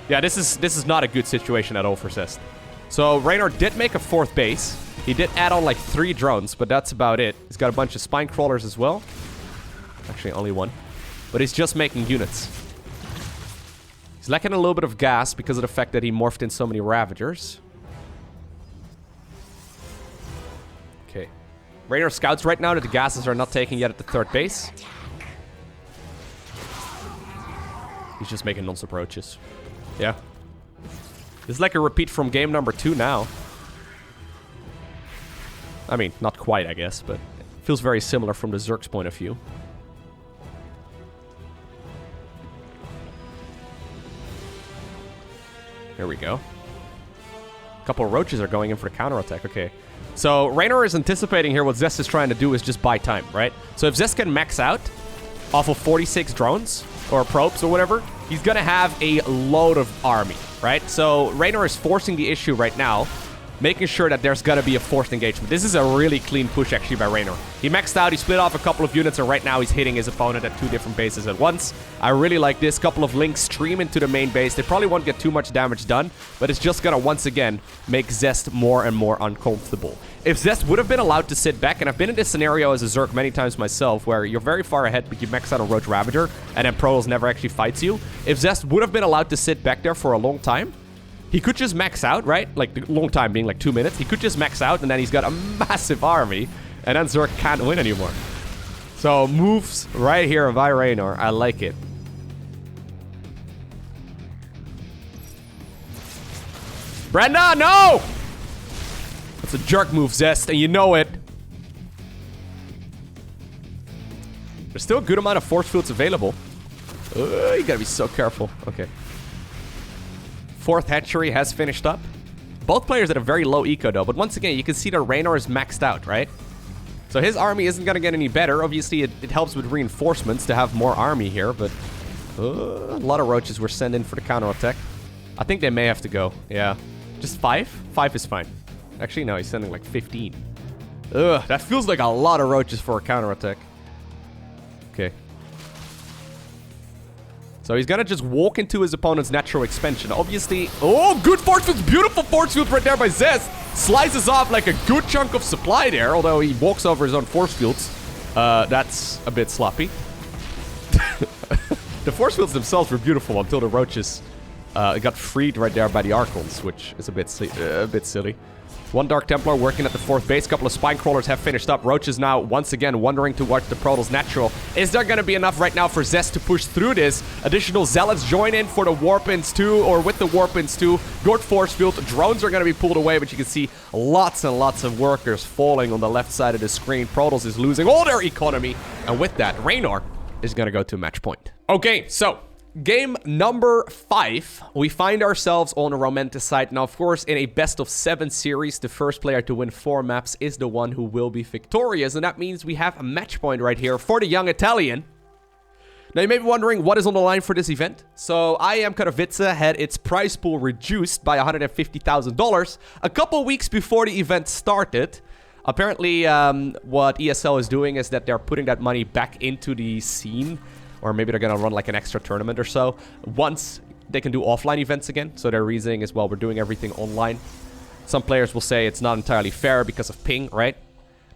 Speaker 1: Yeah, this is not a good situation at all for Zest. So, Reynor did make a fourth base. He did add on, like, 3 drones, but that's about it. He's got a bunch of spine crawlers as well. Actually, only 1. But he's just making units. He's lacking a little bit of gas because of the fact that he morphed in so many Ravagers. Okay. Reynor scouts right now that the gases are not taken yet at the third base. He's just making non-stop roaches. Yeah. This is like a repeat from game number 2 now. I mean, not quite, I guess, but it feels very similar from the Zerg's point of view. There we go. A couple of roaches are going in for the counterattack. Okay. So, Reynor is anticipating here what Zest is trying to do is just buy time, right? So, if Zest can max out off of 46 drones, or probes, or whatever, he's gonna have a load of army, right? So, Reynor is forcing the issue right now, making sure that there's gonna be a forced engagement. This is a really clean push, actually, by Reynor. He maxed out, he split off a couple of units, and right now he's hitting his opponent at 2 different bases at once. I really like this. Couple of links stream into the main base. They probably won't get too much damage done, but it's just gonna, once again, make Zest more and more uncomfortable. If Zest would have been allowed to sit back, and I've been in this scenario as a Zerg many times myself, where you're very far ahead, but you max out a Roach Ravager, and then Protoss never actually fights you. If Zest would have been allowed to sit back there for a long time, he could just max out, right? Like, the long time being like 2 minutes. He could just max out, and then he's got a massive army, and then Zerg can't win anymore. So, moves right here by Reynor. I like it. Brenda, no! That's a jerk move, Zest, and you know it. There's still a good amount of force fields available. You gotta be so careful. Okay. Fourth hatchery has finished up. Both players at a very low eco, though. But once again, you can see that Reynor is maxed out, right? So his army isn't gonna get any better. Obviously, it helps with reinforcements to have more army here, but... a lot of roaches were sent in for the counterattack. I think they may have to go. Yeah. Just 5? 5 is fine. Actually, no, he's sending like 15. Ugh, that feels like a lot of roaches for a counterattack. Okay. So he's gonna just walk into his opponent's natural expansion. Obviously... Oh, good force field! Beautiful force field right there by Zest! Slices off like a good chunk of supply there, although he walks over his own force fields. That's a bit sloppy. The force fields themselves were beautiful until the roaches got freed right there by the Archons, which is a bit silly. One Dark Templar working at the 4th base. Couple of Spine Crawlers have finished up. Roaches now, once again, wandering towards the Protoss natural. Is there going to be enough right now for Zest to push through this? Additional Zealots join in for the Warpins too, or with the Warpins too. Good force field. Drones are going to be pulled away, but you can see lots and lots of workers falling on the left side of the screen. Protoss is losing all their economy. And with that, Reynor is going to go to match point. Okay, so... game number 5, we find ourselves on a romanticide. Now, of course, in a best of 7 series, the first player to win 4 maps is the one who will be victorious. And that means we have a match point right here for the young Italian. Now, you may be wondering what is on the line for this event. So, I Am Katowice had its prize pool reduced by $150,000 a couple weeks before the event started. Apparently, what ESL is doing is that they're putting that money back into the scene. Or maybe they're going to run like an extra tournament or so. Once they can do offline events again. So their reasoning is, well, we're doing everything online. Some players will say it's not entirely fair because of ping, right?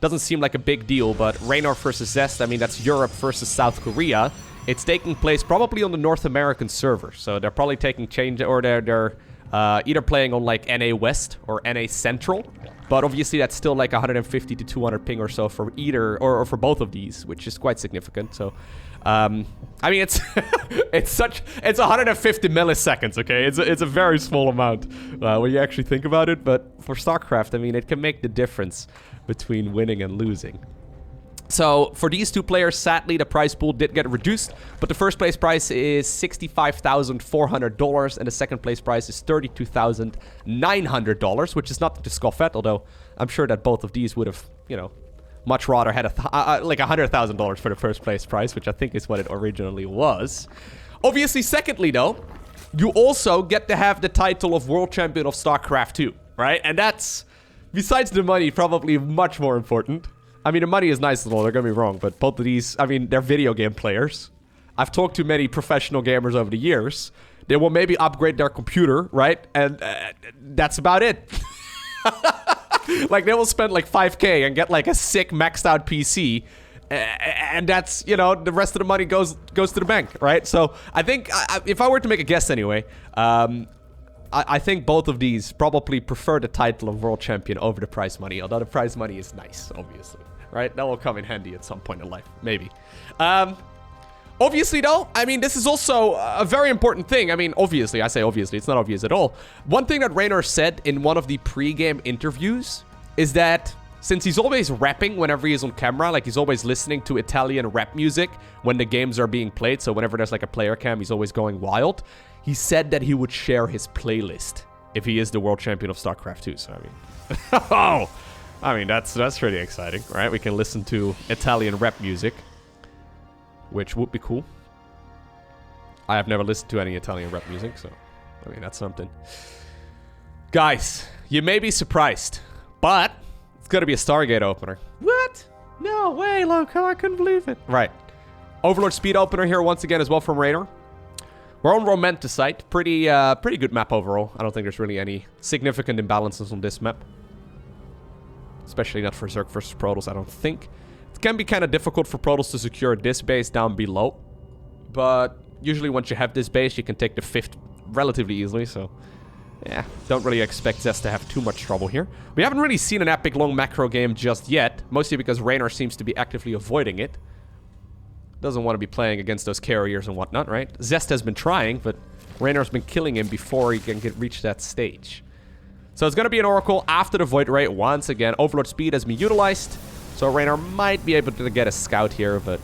Speaker 1: Doesn't seem like a big deal, but Reynor versus Zest, I mean, that's Europe versus South Korea. It's taking place probably on the North American server. So they're probably taking change, or they're either playing on like NA West or NA Central. But obviously that's still like 150 to 200 ping or so for either, or for both of these, which is quite significant. So... I mean, it's it's 150 milliseconds, okay? It's a very small amount when you actually think about it. But for StarCraft, I mean, it can make the difference between winning and losing. So for these two players, sadly, the prize pool did get reduced. But the first place prize is $65,400, and the second place prize is $32,900, which is nothing to scoff at. Although I'm sure that both of these would have, you know, much rather had like $100,000 for the first place prize, which I think is what it originally was. Obviously, secondly, though, you also get to have the title of World Champion of StarCraft 2, right? And that's, besides the money, probably much more important. I mean, the money is nice and all, don't get me wrong, but both of these, I mean, they're video game players. I've talked to many professional gamers over the years. They will maybe upgrade their computer, right? And that's about it. Like, they will spend like 5K and get like a sick maxed out PC, and that's, you know, the rest of the money goes to the bank, right? So I think if I were to make a guess anyway, I think both of these probably prefer the title of World Champion over the prize money, although the prize money is nice, obviously, right? That will come in handy at some point in life, maybe. Obviously, though, I mean, this is also a very important thing. I mean, obviously, I say obviously, it's not obvious at all. One thing that Reynor said in one of the pre-game interviews is that since he's always rapping whenever he's on camera, like he's always listening to Italian rap music when the games are being played, so whenever there's like a player cam, he's always going wild. He said that he would share his playlist if he is the World Champion of StarCraft 2, so I mean... oh! I mean, that's pretty exciting, right? We can listen to Italian rap music, which would be cool. I have never listened to any Italian rap music, so, I mean, that's something. Guys, you may be surprised, but it's gonna be a Stargate opener. What? No way, Lowko, I couldn't believe it. Right. Overlord Speed opener here once again as well from Reynor. We're on Romanticide. Pretty good map overall. I don't think there's really any significant imbalances on this map. Especially not for Zerg versus Protoss, I don't think. It can be kind of difficult for Protoss to secure this base down below. But usually once you have this base, you can take the 5th relatively easily, so... yeah, don't really expect Zest to have too much trouble here. We haven't really seen an epic long macro game just yet, mostly because Reynor seems to be actively avoiding it. Doesn't want to be playing against those carriers and whatnot, right? Zest has been trying, but Reynor's been killing him before he can reach that stage. So it's going to be an Oracle after the Void Ray. Once again, Overlord Speed has been utilized. So Reynor might be able to get a scout here, but...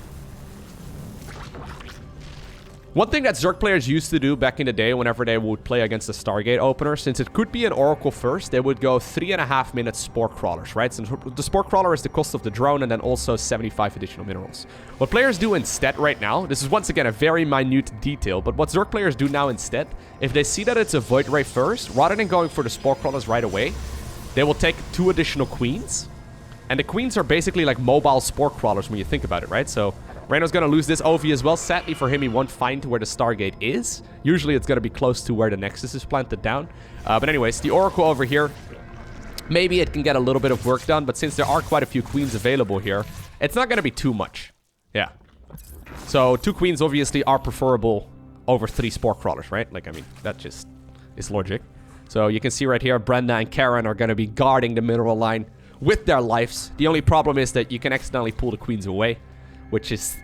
Speaker 1: One thing that Zerg players used to do back in the day whenever they would play against the Stargate opener, since it could be an Oracle first, they would go 3.5 minutes Spore Crawlers, right? So the Spore Crawler is the cost of the drone and then also 75 additional minerals. What players do instead right now, this is once again a very minute detail, but what Zerg players do now instead, if they see that it's a Void Ray first, rather than going for the Spore Crawlers right away, they will take 2 additional Queens. And the Queens are basically like mobile Spore Crawlers when you think about it, right? So... Reynor's going to lose this OV as well. Sadly for him, he won't find where the Stargate is. Usually it's going to be close to where the Nexus is planted down. But anyways, the Oracle over here, maybe it can get a little bit of work done. But since there are quite a few Queens available here, it's not going to be too much. Yeah. So 2 Queens obviously are preferable over 3 Spore Crawlers, right? Like, I mean, that just is logic. So you can see right here, Brenda and Karen are going to be guarding the mineral line with their lives. The only problem is that you can accidentally pull the Queens away, which is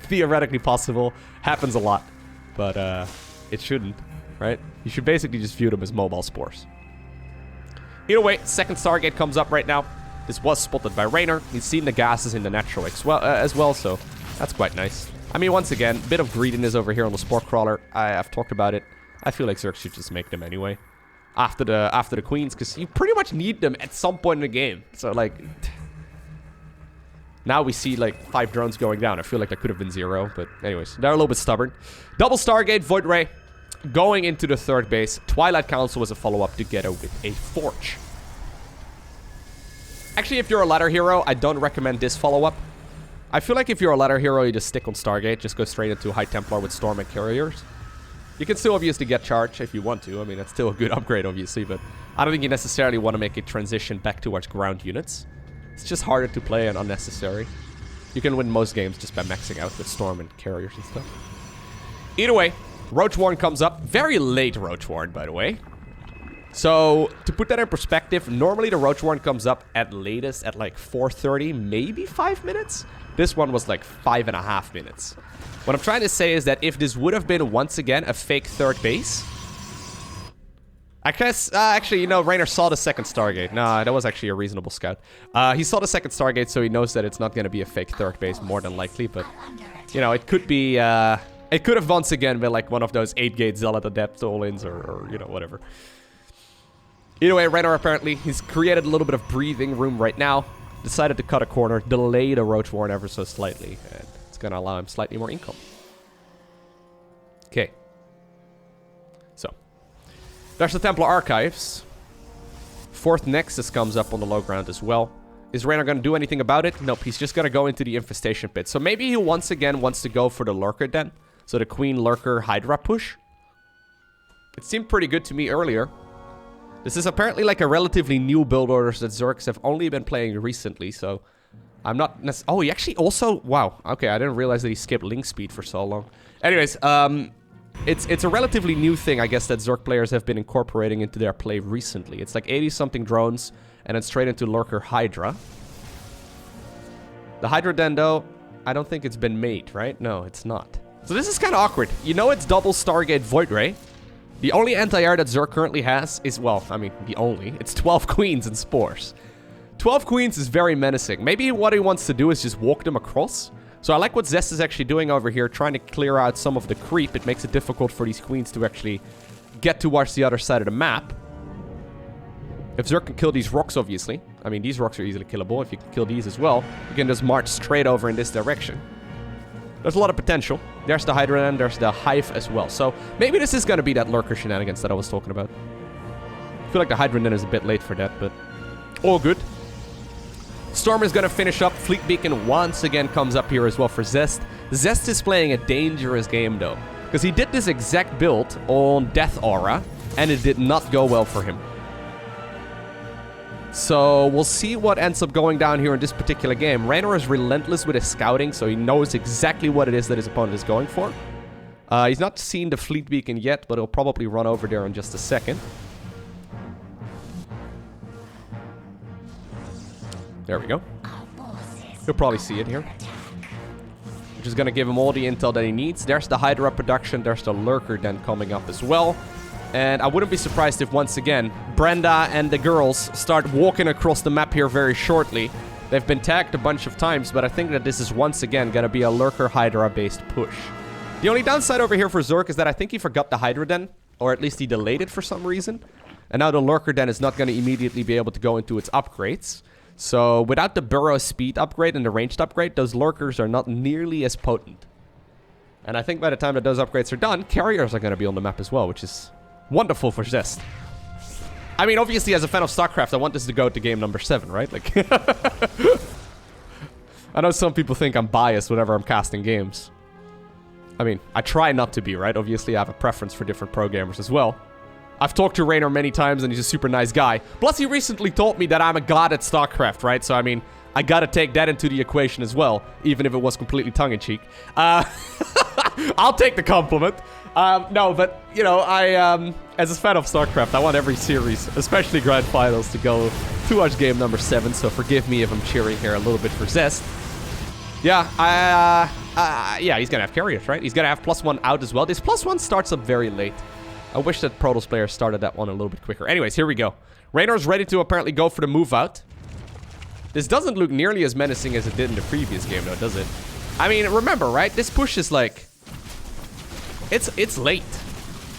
Speaker 1: theoretically possible. Happens a lot, but it shouldn't, right? You should basically just view them as mobile spores. Either way, second Stargate comes up right now. This was spotted by Reynor. He's seen the gases in the natural as well, so that's quite nice. I mean, once again, bit of greediness over here on the Spore Crawler. I've talked about it. I feel like Zerg should just make them anyway. After the Queens, because you pretty much need them at some point in the game. So, like... Now we see, like, 5 drones going down. I feel like that could have been 0, but anyways. They're a little bit stubborn. Double Stargate, Void Ray. Going into the 3rd base. Twilight Council was a follow-up together with a Forge. Actually, if you're a ladder hero, I don't recommend this follow-up. I feel like if you're a ladder hero, you just stick on Stargate. Just go straight into High Templar with Storm and Carriers. You can still obviously get charge if you want to. I mean, that's still a good upgrade, obviously, but I don't think you necessarily want to make a transition back towards ground units. It's just harder to play and unnecessary. You can win most games just by maxing out with Storm and Carriers and stuff. Either way, Roach Warren comes up. Very late Roach Warren, by the way. So, to put that in perspective, normally the Roach Warren comes up at latest at like 4:30, maybe 5 minutes. This one was like 5.5 minutes. What I'm trying to say is that if this would have been, once again, a fake 3rd base... I guess, actually, you know, Reynor saw the 2nd Stargate. Nah, that was actually a reasonable scout. He saw the 2nd Stargate, so he knows that it's not going to be a fake 3rd base, more than likely. But, you know, it could be, it could have once again been like one of those 8-gate Zealot Adept all-ins or, you know, whatever. Either way, Reynor apparently, he's created a little bit of breathing room right now. Decided to cut a corner, delay the Roach Warren ever so slightly. And it's going to allow him slightly more income. Okay. There's the Templar Archives. 4th Nexus comes up on the low ground as well. Is Reynor going to do anything about it? Nope, he's just going to go into the Infestation Pit. So maybe he once again wants to go for the Lurker then. So the Queen Lurker Hydra push. It seemed pretty good to me earlier. This is apparently like a relatively new build orders that Zergs have only been playing recently. So I'm not... Oh, he actually also... Wow. Okay, I didn't realize that he skipped Link Speed for so long. Anyways, It's a relatively new thing, I guess, that Zerg players have been incorporating into their play recently. It's like 80-something drones, and then straight into Lurker Hydra. The Hydra Den, though, I don't think it's been made, right? No, it's not. So this is kind of awkward. You know it's double Stargate Void Ray. The only anti-air that Zerg currently has is, well, I mean, the only. It's 12 Queens and Spores. 12 Queens is very menacing. Maybe what he wants to do is just walk them across. So I like what Zest is actually doing over here, trying to clear out some of the creep. It makes it difficult for these Queens to actually get towards the other side of the map. If Zerg can kill these rocks, obviously. I mean, these rocks are easily killable. If you can kill these as well, you can just march straight over in this direction. There's a lot of potential. There's the Hydra and there's the Hive as well. So maybe this is going to be that Lurker shenanigans that I was talking about. I feel like the Hydra then is a bit late for that, but all good. Storm is going to finish up. Fleet Beacon once again comes up here as well for Zest. Zest is playing a dangerous game, though, because he did this exact build on Death Aura, and it did not go well for him. So we'll see what ends up going down here in this particular game. Reynor is relentless with his scouting, so he knows exactly what it is that his opponent is going for. He's not seen the Fleet Beacon yet, but he'll probably run over there in just a second. There we go. You'll probably see it here. Which is going to give him all the intel that he needs. There's the Hydra production. There's the Lurker then coming up as well. And I wouldn't be surprised if, once again, Brenda and the girls start walking across the map here very shortly. They've been tagged a bunch of times, but I think that this is once again going to be a Lurker Hydra-based push. The only downside over here for Zerk is that I think he forgot the Hydra Den, or at least he delayed it for some reason. And now the Lurker Den is not going to immediately be able to go into its upgrades. So without the burrow speed upgrade and the ranged upgrade, those Lurkers are not nearly as potent. And I think by the time that those upgrades are done, carriers are going to be on the map as well, which is wonderful for Zest. I mean, obviously, as a fan of StarCraft, I want this to go to game number 7, right? Like, I know some people think I'm biased whenever I'm casting games. I mean, I try not to be, right? Obviously, I have a preference for different pro gamers as well. I've talked to Reynor many times, and he's a super nice guy. Plus, he recently told me that I'm a god at StarCraft, right? So, I mean, I gotta take that into the equation as well, even if it was completely tongue-in-cheek. I'll take the compliment. No, but, you know, as a fan of StarCraft, I want every series, especially Grand Finals, to go towards game number 7, so forgive me if I'm cheering here a little bit for Zest. Yeah, yeah, he's gonna have carriers, right? He's gonna have +1 out as well. This +1 starts up very late. I wish that Protoss players started that one a little bit quicker. Anyways, here we go. Reynor's ready to apparently go for the move out. This doesn't look nearly as menacing as it did in the previous game, though, does it? I mean, remember, right? This push is like... It's late.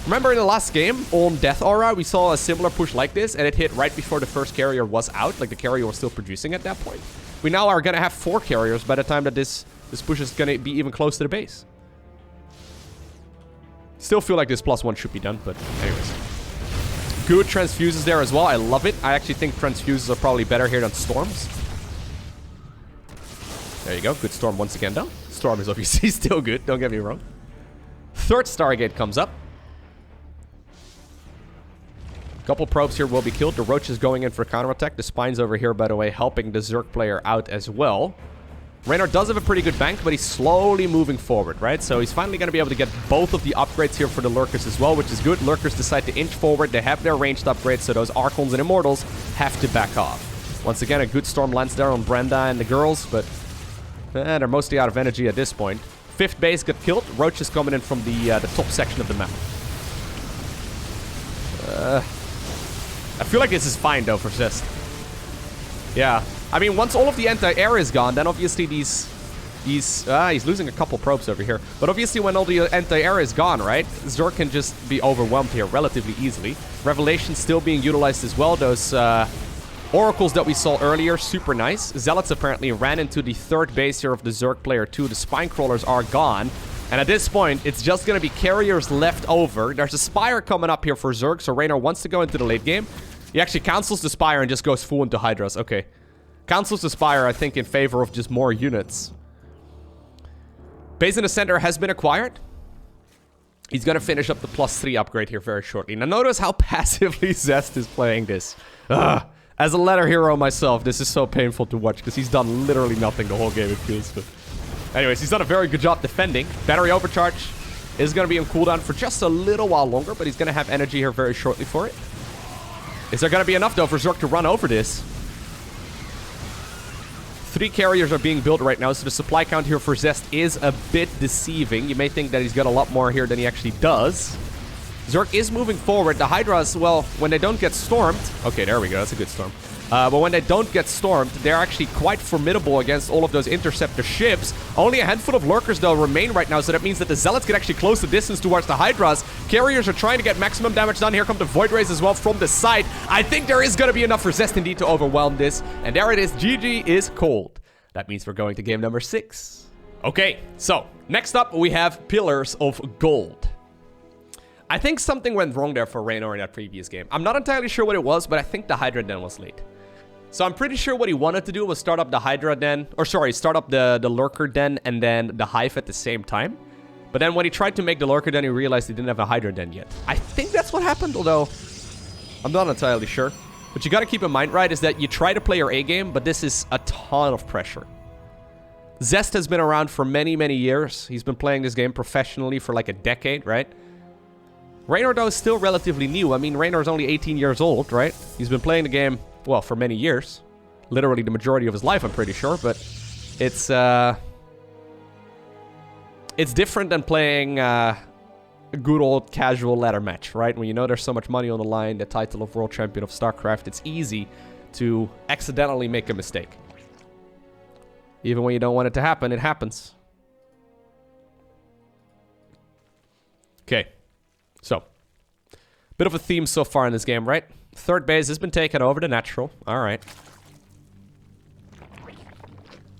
Speaker 1: Remember in the last game on Death Aura, we saw a similar push like this, and it hit right before the first carrier was out. Like, the carrier was still producing at that point. We now are going to have 4 carriers by the time that this push is going to be even close to the base. Still feel like this +1 should be done, but anyways. Good transfuses there as well. I love it. I actually think transfuses are probably better here than storms. There you go. Good storm once again, though. Storm is obviously still good. Don't get me wrong. 3rd Stargate comes up. Couple probes here will be killed. The Roach is going in for counterattack. The Spine's over here, by the way, helping the Zerg player out as well. Reynor does have a pretty good bank, but he's slowly moving forward, right? So he's finally going to be able to get both of the upgrades here for the Lurkers as well, which is good. Lurkers decide to inch forward. They have their ranged upgrades, so those Archons and Immortals have to back off. Once again, a good storm lands there on Brenda and the girls, but they're mostly out of energy at this point. 5th base got killed. Roach is coming in from the top section of the map. I feel like this is fine, though, for Zest. Yeah. I mean, once all of the anti-air is gone, then obviously he's losing a couple probes over here. But obviously when all the anti-air is gone, right, Zerg can just be overwhelmed here relatively easily. Revelation still being utilized as well. Those oracles that we saw earlier, super nice. Zealots apparently ran into the 3rd base here of the Zerg player too. The Spine Crawlers are gone. And at this point, it's just going to be carriers left over. There's a Spire coming up here for Zerg, so Reynor wants to go into the late game. He actually cancels the Spire and just goes full into Hydras. Okay. Cancels the Spire, I think, in favor of just more units. Base in the center has been acquired. He's going to finish up the +3 upgrade here very shortly. Now notice how passively Zest is playing this. Ugh. As a ladder hero myself, this is so painful to watch because he's done literally nothing the whole game, it feels. But anyways, he's done a very good job defending. Battery overcharge is going to be on cooldown for just a little while longer, but he's going to have energy here very shortly for it. Is there going to be enough, though, for Zerg to run over this? 3 carriers are being built right now, so the supply count here for Zest is a bit deceiving. You may think that he's got a lot more here than he actually does. Zerg is moving forward. The Hydras, well, when they don't get stormed... Okay, there we go. That's a good storm. But when they don't get stormed, they're actually quite formidable against all of those interceptor ships. Only a handful of Lurkers, though, remain right now, so that means that the Zealots can actually close the distance towards the Hydras. Carriers are trying to get maximum damage done. Here come the Void Rays as well from the side. I think there is going to be enough for Zest indeed to overwhelm this. And there it is. GG is cold. That means we're going to game number 6. Okay, so next up we have Pillars of Gold. I think something went wrong there for Reynor in that previous game. I'm not entirely sure what it was, but I think the Hydra Den was late. So I'm pretty sure what he wanted to do was start up the Hydra Den, or sorry, start up the Lurker Den and then the Hive at the same time. But then when he tried to make the Lurker Den, he realized he didn't have a Hydra Den yet. I think that's what happened, although I'm not entirely sure. What you gotta keep in mind, right, is that you try to play your A game, but this is a ton of pressure. Zest has been around for many, many years. He's been playing this game professionally for like a decade, right? Reynor, though, is still relatively new. I mean, Reynor is only 18 years old, right? He's been playing the game, well, for many years. Literally the majority of his life, I'm pretty sure, but it's different than playing a good old casual ladder match, right? When you know there's so much money on the line, the title of World Champion of StarCraft, it's easy to accidentally make a mistake. Even when you don't want it to happen, it happens. Okay, so, bit of a theme so far in this game, right? Third base has been taken over, the natural. Alright.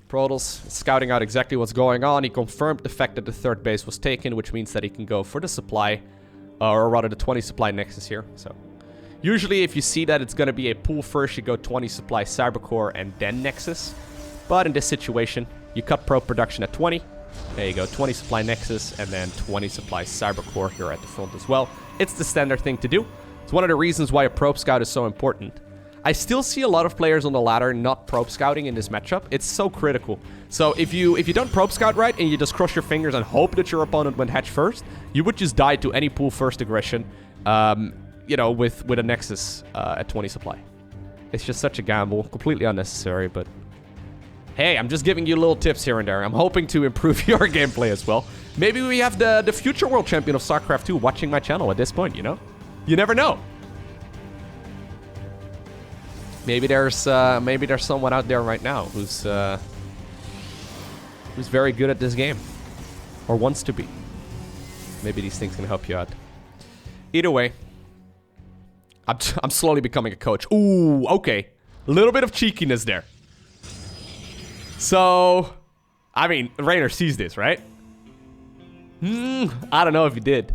Speaker 1: Protoss scouting out exactly what's going on. He confirmed the fact that the third base was taken, which means that he can go for the supply, or rather the 20 supply nexus here. So, usually if you see that it's going to be a pool first, you go 20 supply cybercore and then nexus. But in this situation, you cut probe production at 20. There you go, 20 supply nexus and then 20 supply cybercore here at the front as well. It's the standard thing to do. It's one of the reasons why a probe scout is so important. I still see a lot of players on the ladder not probe scouting in this matchup. It's so critical. So if you don't probe scout right and you just cross your fingers and hope that your opponent went hatch first, you would just die to any pool first aggression, you know, with a nexus at 20 supply. It's just such a gamble, completely unnecessary, but hey, I'm just giving you little tips here and there. I'm hoping to improve your gameplay as well. Maybe we have the future World Champion of StarCraft 2 watching my channel at this point, you know? You never know. Maybe there's someone out there right now who's very good at this game. Or wants to be. Maybe these things can help you out. Either way, I'm slowly becoming a coach. Ooh, okay. A little bit of cheekiness there. So, I mean, Reynor sees this, right? I don't know if he did.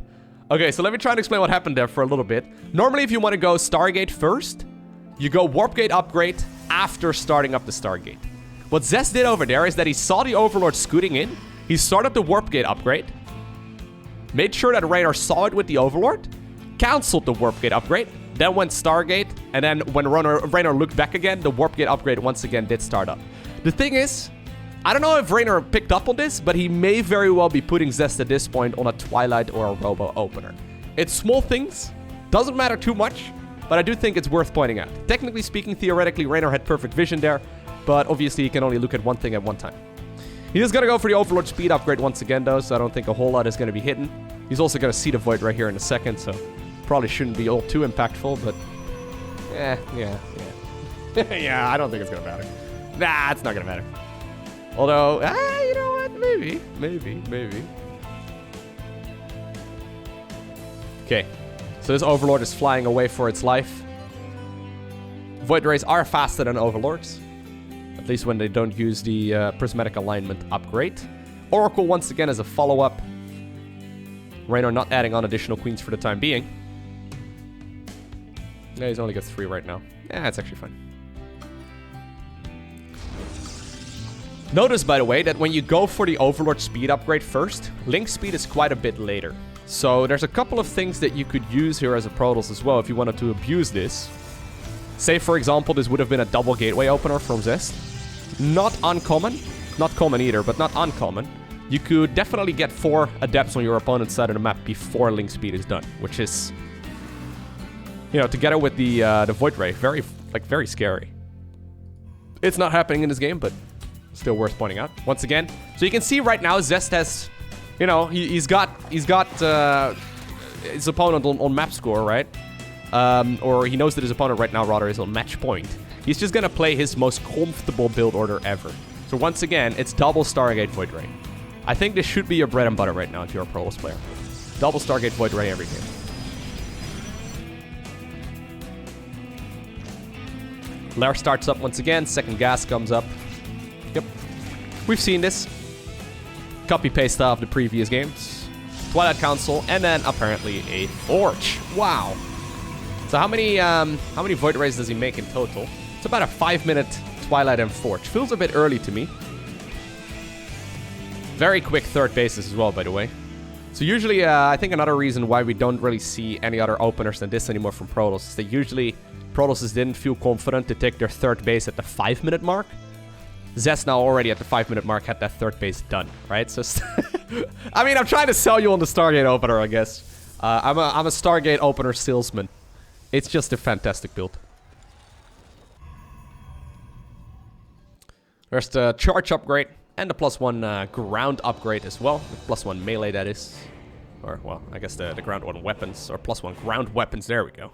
Speaker 1: Okay, so let me try and explain what happened there for a little bit. Normally, if you want to go Stargate first, you go Warp Gate upgrade after starting up the Stargate. What Zest did over there is that he saw the Overlord scooting in, he started the Warp Gate upgrade, made sure that Reynor saw it with the Overlord, cancelled the Warp Gate upgrade, then went Stargate, and then when Reynor looked back again, the Warp Gate upgrade once again did start up. The thing is, I don't know if Reynor picked up on this, but he may very well be putting Zest at this point on a Twilight or a Robo opener. It's small things, doesn't matter too much, but I do think it's worth pointing out. Technically speaking, theoretically, Reynor had perfect vision there, but obviously he can only look at one thing at one time. He is going to go for the Overlord speed upgrade once again, though, so I don't think a whole lot is going to be hidden. He's also going to see the Void right here in a second, so probably shouldn't be all too impactful, but yeah. Yeah, I don't think it's going to matter. Nah, it's not going to matter. Although, you know what? Maybe. Okay. So this Overlord is flying away for its life. Void Rays are faster than Overlords. At least when they don't use the Prismatic Alignment upgrade. Oracle once again as a follow-up. Reynor not adding on additional queens for the time being. Yeah, he's only got 3 right now. Yeah, it's actually fine. Notice, by the way, that when you go for the Overlord speed upgrade first, link speed is quite a bit later. So there's a couple of things that you could use here as a Protoss as well if you wanted to abuse this. Say, for example, this would have been a double gateway opener from Zest. Not uncommon. Not common either, but not uncommon. You could definitely get 4 adepts on your opponent's side of the map before link speed is done, which is, you know, together with the Void Ray, very scary. It's not happening in this game, but still worth pointing out. Once again, so you can see right now Zest has, you know, he's got his opponent on map score, right? Or he knows that his opponent right now rather is on match point. He's just gonna play his most comfortable build order ever. So once again, it's double Stargate Void Ray. I think this should be your bread and butter right now if you're a Protoss player. Double Stargate Void Ray every game. Lair starts up once again, second gas comes up. Yep. We've seen this. Copy-paste of the previous games. Twilight Council, and then apparently a Forge. Wow. So how many Void Rays does he make in total? It's about a 5-minute Twilight and Forge. Feels a bit early to me. Very quick third bases as well, by the way. So usually, I think another reason why we don't really see any other openers than this anymore from Protoss is that usually Protosses didn't feel confident to take their third base at the 5-minute mark. Zest now already at the 5-minute mark had that third base done, right? So, I mean, I'm trying to sell you on the Stargate opener, I guess. I'm a Stargate opener salesman. It's just a fantastic build. There's the charge upgrade and the +1 ground upgrade as well. +1 melee, that is. Or, well, I guess the ground 1 weapons, or +1 ground weapons. There we go.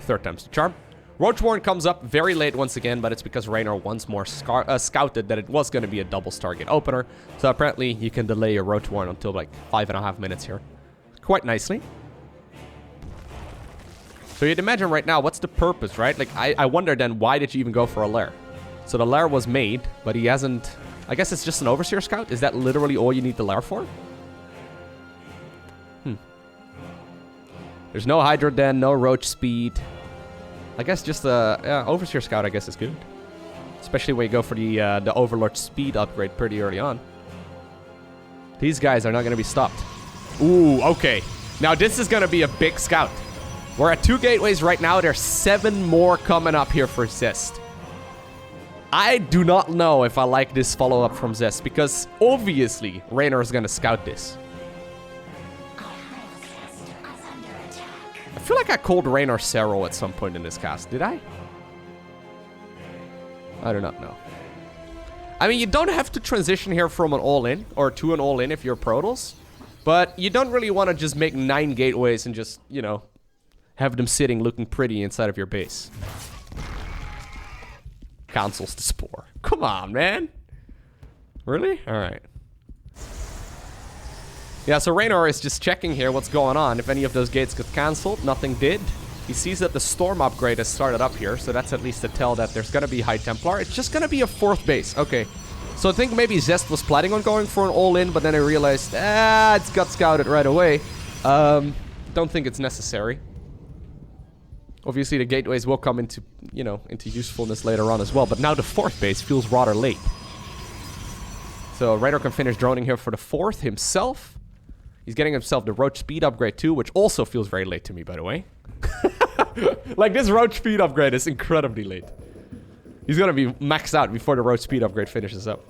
Speaker 1: 3rd time's the charm. Roach Warren comes up very late once again, but it's because Reynor once more scouted that it was going to be a double Stargate opener. So apparently you can delay your Roach Warren until like 5.5 minutes here. Quite nicely. So you'd imagine right now, what's the purpose, right? Like, I wonder then, why did you even go for a lair? So the lair was made, but he hasn't... I guess it's just an Overseer Scout? Is that literally all you need the lair for? There's no Hydro Den, no Roach Speed. I guess just the Overseer Scout, I guess, is good. Especially when you go for the Overlord Speed upgrade pretty early on. These guys are not going to be stopped. Ooh, okay. Now this is going to be a big scout. We're at 2 gateways right now. There's 7 more coming up here for Zest. I do not know if I like this follow-up from Zest, because obviously Reynor is going to scout this. I feel like I called Reynor Cero at some point in this cast. Did I? I do not know. I mean, you don't have to transition here from an all-in or to an all-in if you're Protoss. But you don't really want to just make 9 gateways and just, you know, have them sitting looking pretty inside of your base. Cancels the Spore. Come on, man. Really? Alright. Yeah, so Reynor is just checking here what's going on. If any of those gates got cancelled, nothing did. He sees that the Storm upgrade has started up here, so that's at least a tell that there's gonna be High Templar. It's just gonna be a 4th base. Okay. So I think maybe Zest was planning on going for an all-in, but then I realized, it's got scouted right away. Don't think it's necessary. Obviously, the gateways will come into, you know, into usefulness later on as well, but now the 4th base feels rather late. So Reynor can finish droning here for the 4th himself. He's getting himself the Roach Speed upgrade too, which also feels very late to me, by the way. Like, this Roach Speed upgrade is incredibly late. He's gonna be maxed out before the Roach Speed upgrade finishes up.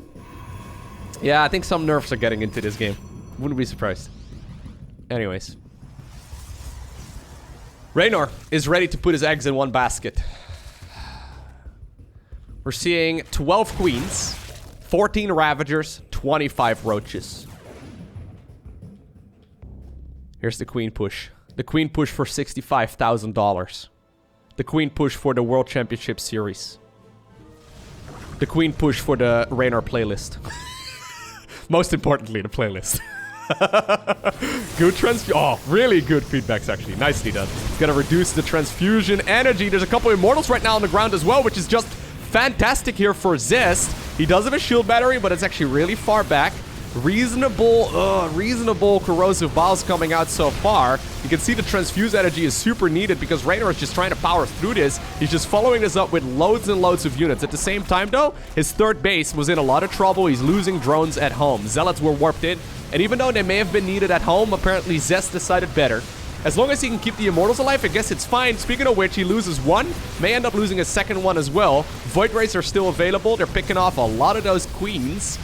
Speaker 1: Yeah, I think some nerfs are getting into this game. Wouldn't be surprised. Anyways. Reynor is ready to put his eggs in one basket. We're seeing 12 Queens, 14 Ravagers, 25 Roaches. Here's the Queen push. The Queen push for $65,000. The Queen push for the World Championship Series. The Queen push for the Reynor playlist. Most importantly, the playlist. Good oh, really good feedbacks, actually. Nicely done. It's gonna reduce the transfusion energy. There's a couple of Immortals right now on the ground as well, which is just fantastic here for Zest. He does have a shield battery, but it's actually really far back. Reasonable corrosive biles coming out so far. You can see the transfuse energy is super needed because Reynor is just trying to power through this. He's just following this up with loads and loads of units. At the same time, though, his 3rd base was in a lot of trouble. He's losing drones at home. Zealots were warped in. And even though they may have been needed at home, apparently Zest decided better. As long as he can keep the Immortals alive, I guess it's fine. Speaking of which, he loses 1. May end up losing a 2nd one as well. Void Rays are still available. They're picking off a lot of those Queens.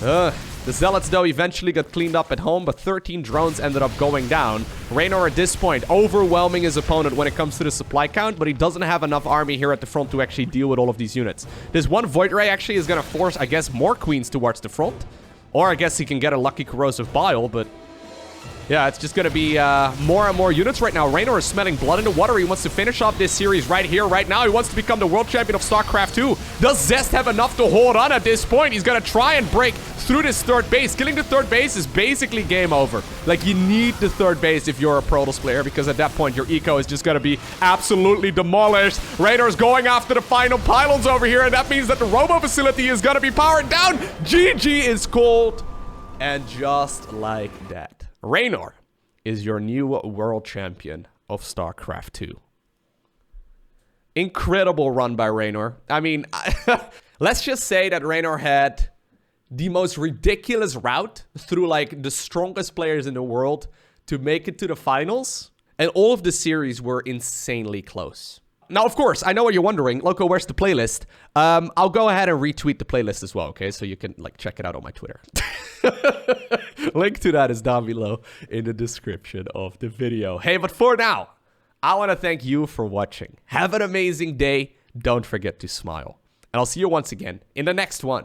Speaker 1: The Zealots, though, eventually got cleaned up at home, but 13 drones ended up going down. Reynor, at this point, overwhelming his opponent when it comes to the supply count, but he doesn't have enough army here at the front to actually deal with all of these units. This one Void Ray actually is going to force, I guess, more Queens towards the front. Or I guess he can get a lucky Corrosive Bile, but... yeah, it's just going to be more and more units right now. Reynor is smelling blood in the water. He wants to finish off this series right here, right now. He wants to become the World Champion of StarCraft 2. Does Zest have enough to hold on at this point? He's going to try and break through this 3rd base. Killing the 3rd base is basically game over. Like, you need the 3rd base if you're a Protoss player, because at that point, your eco is just going to be absolutely demolished. Reynor's going after the final pylons over here, and that means that the Robo facility is going to be powered down. GG is called. And just like that, Reynor is your new World Champion of StarCraft 2. Incredible run by Reynor. I mean, let's just say that Reynor had the most ridiculous route through, like, the strongest players in the world to make it to the finals. And all of the series were insanely close. Now, of course, I know what you're wondering. Loko, where's the playlist? I'll go ahead and retweet the playlist as well, okay? So you can, like, check it out on my Twitter. Link to that is down below in the description of the video. Hey, but for now, I want to thank you for watching. Have an amazing day. Don't forget to smile. And I'll see you once again in the next one.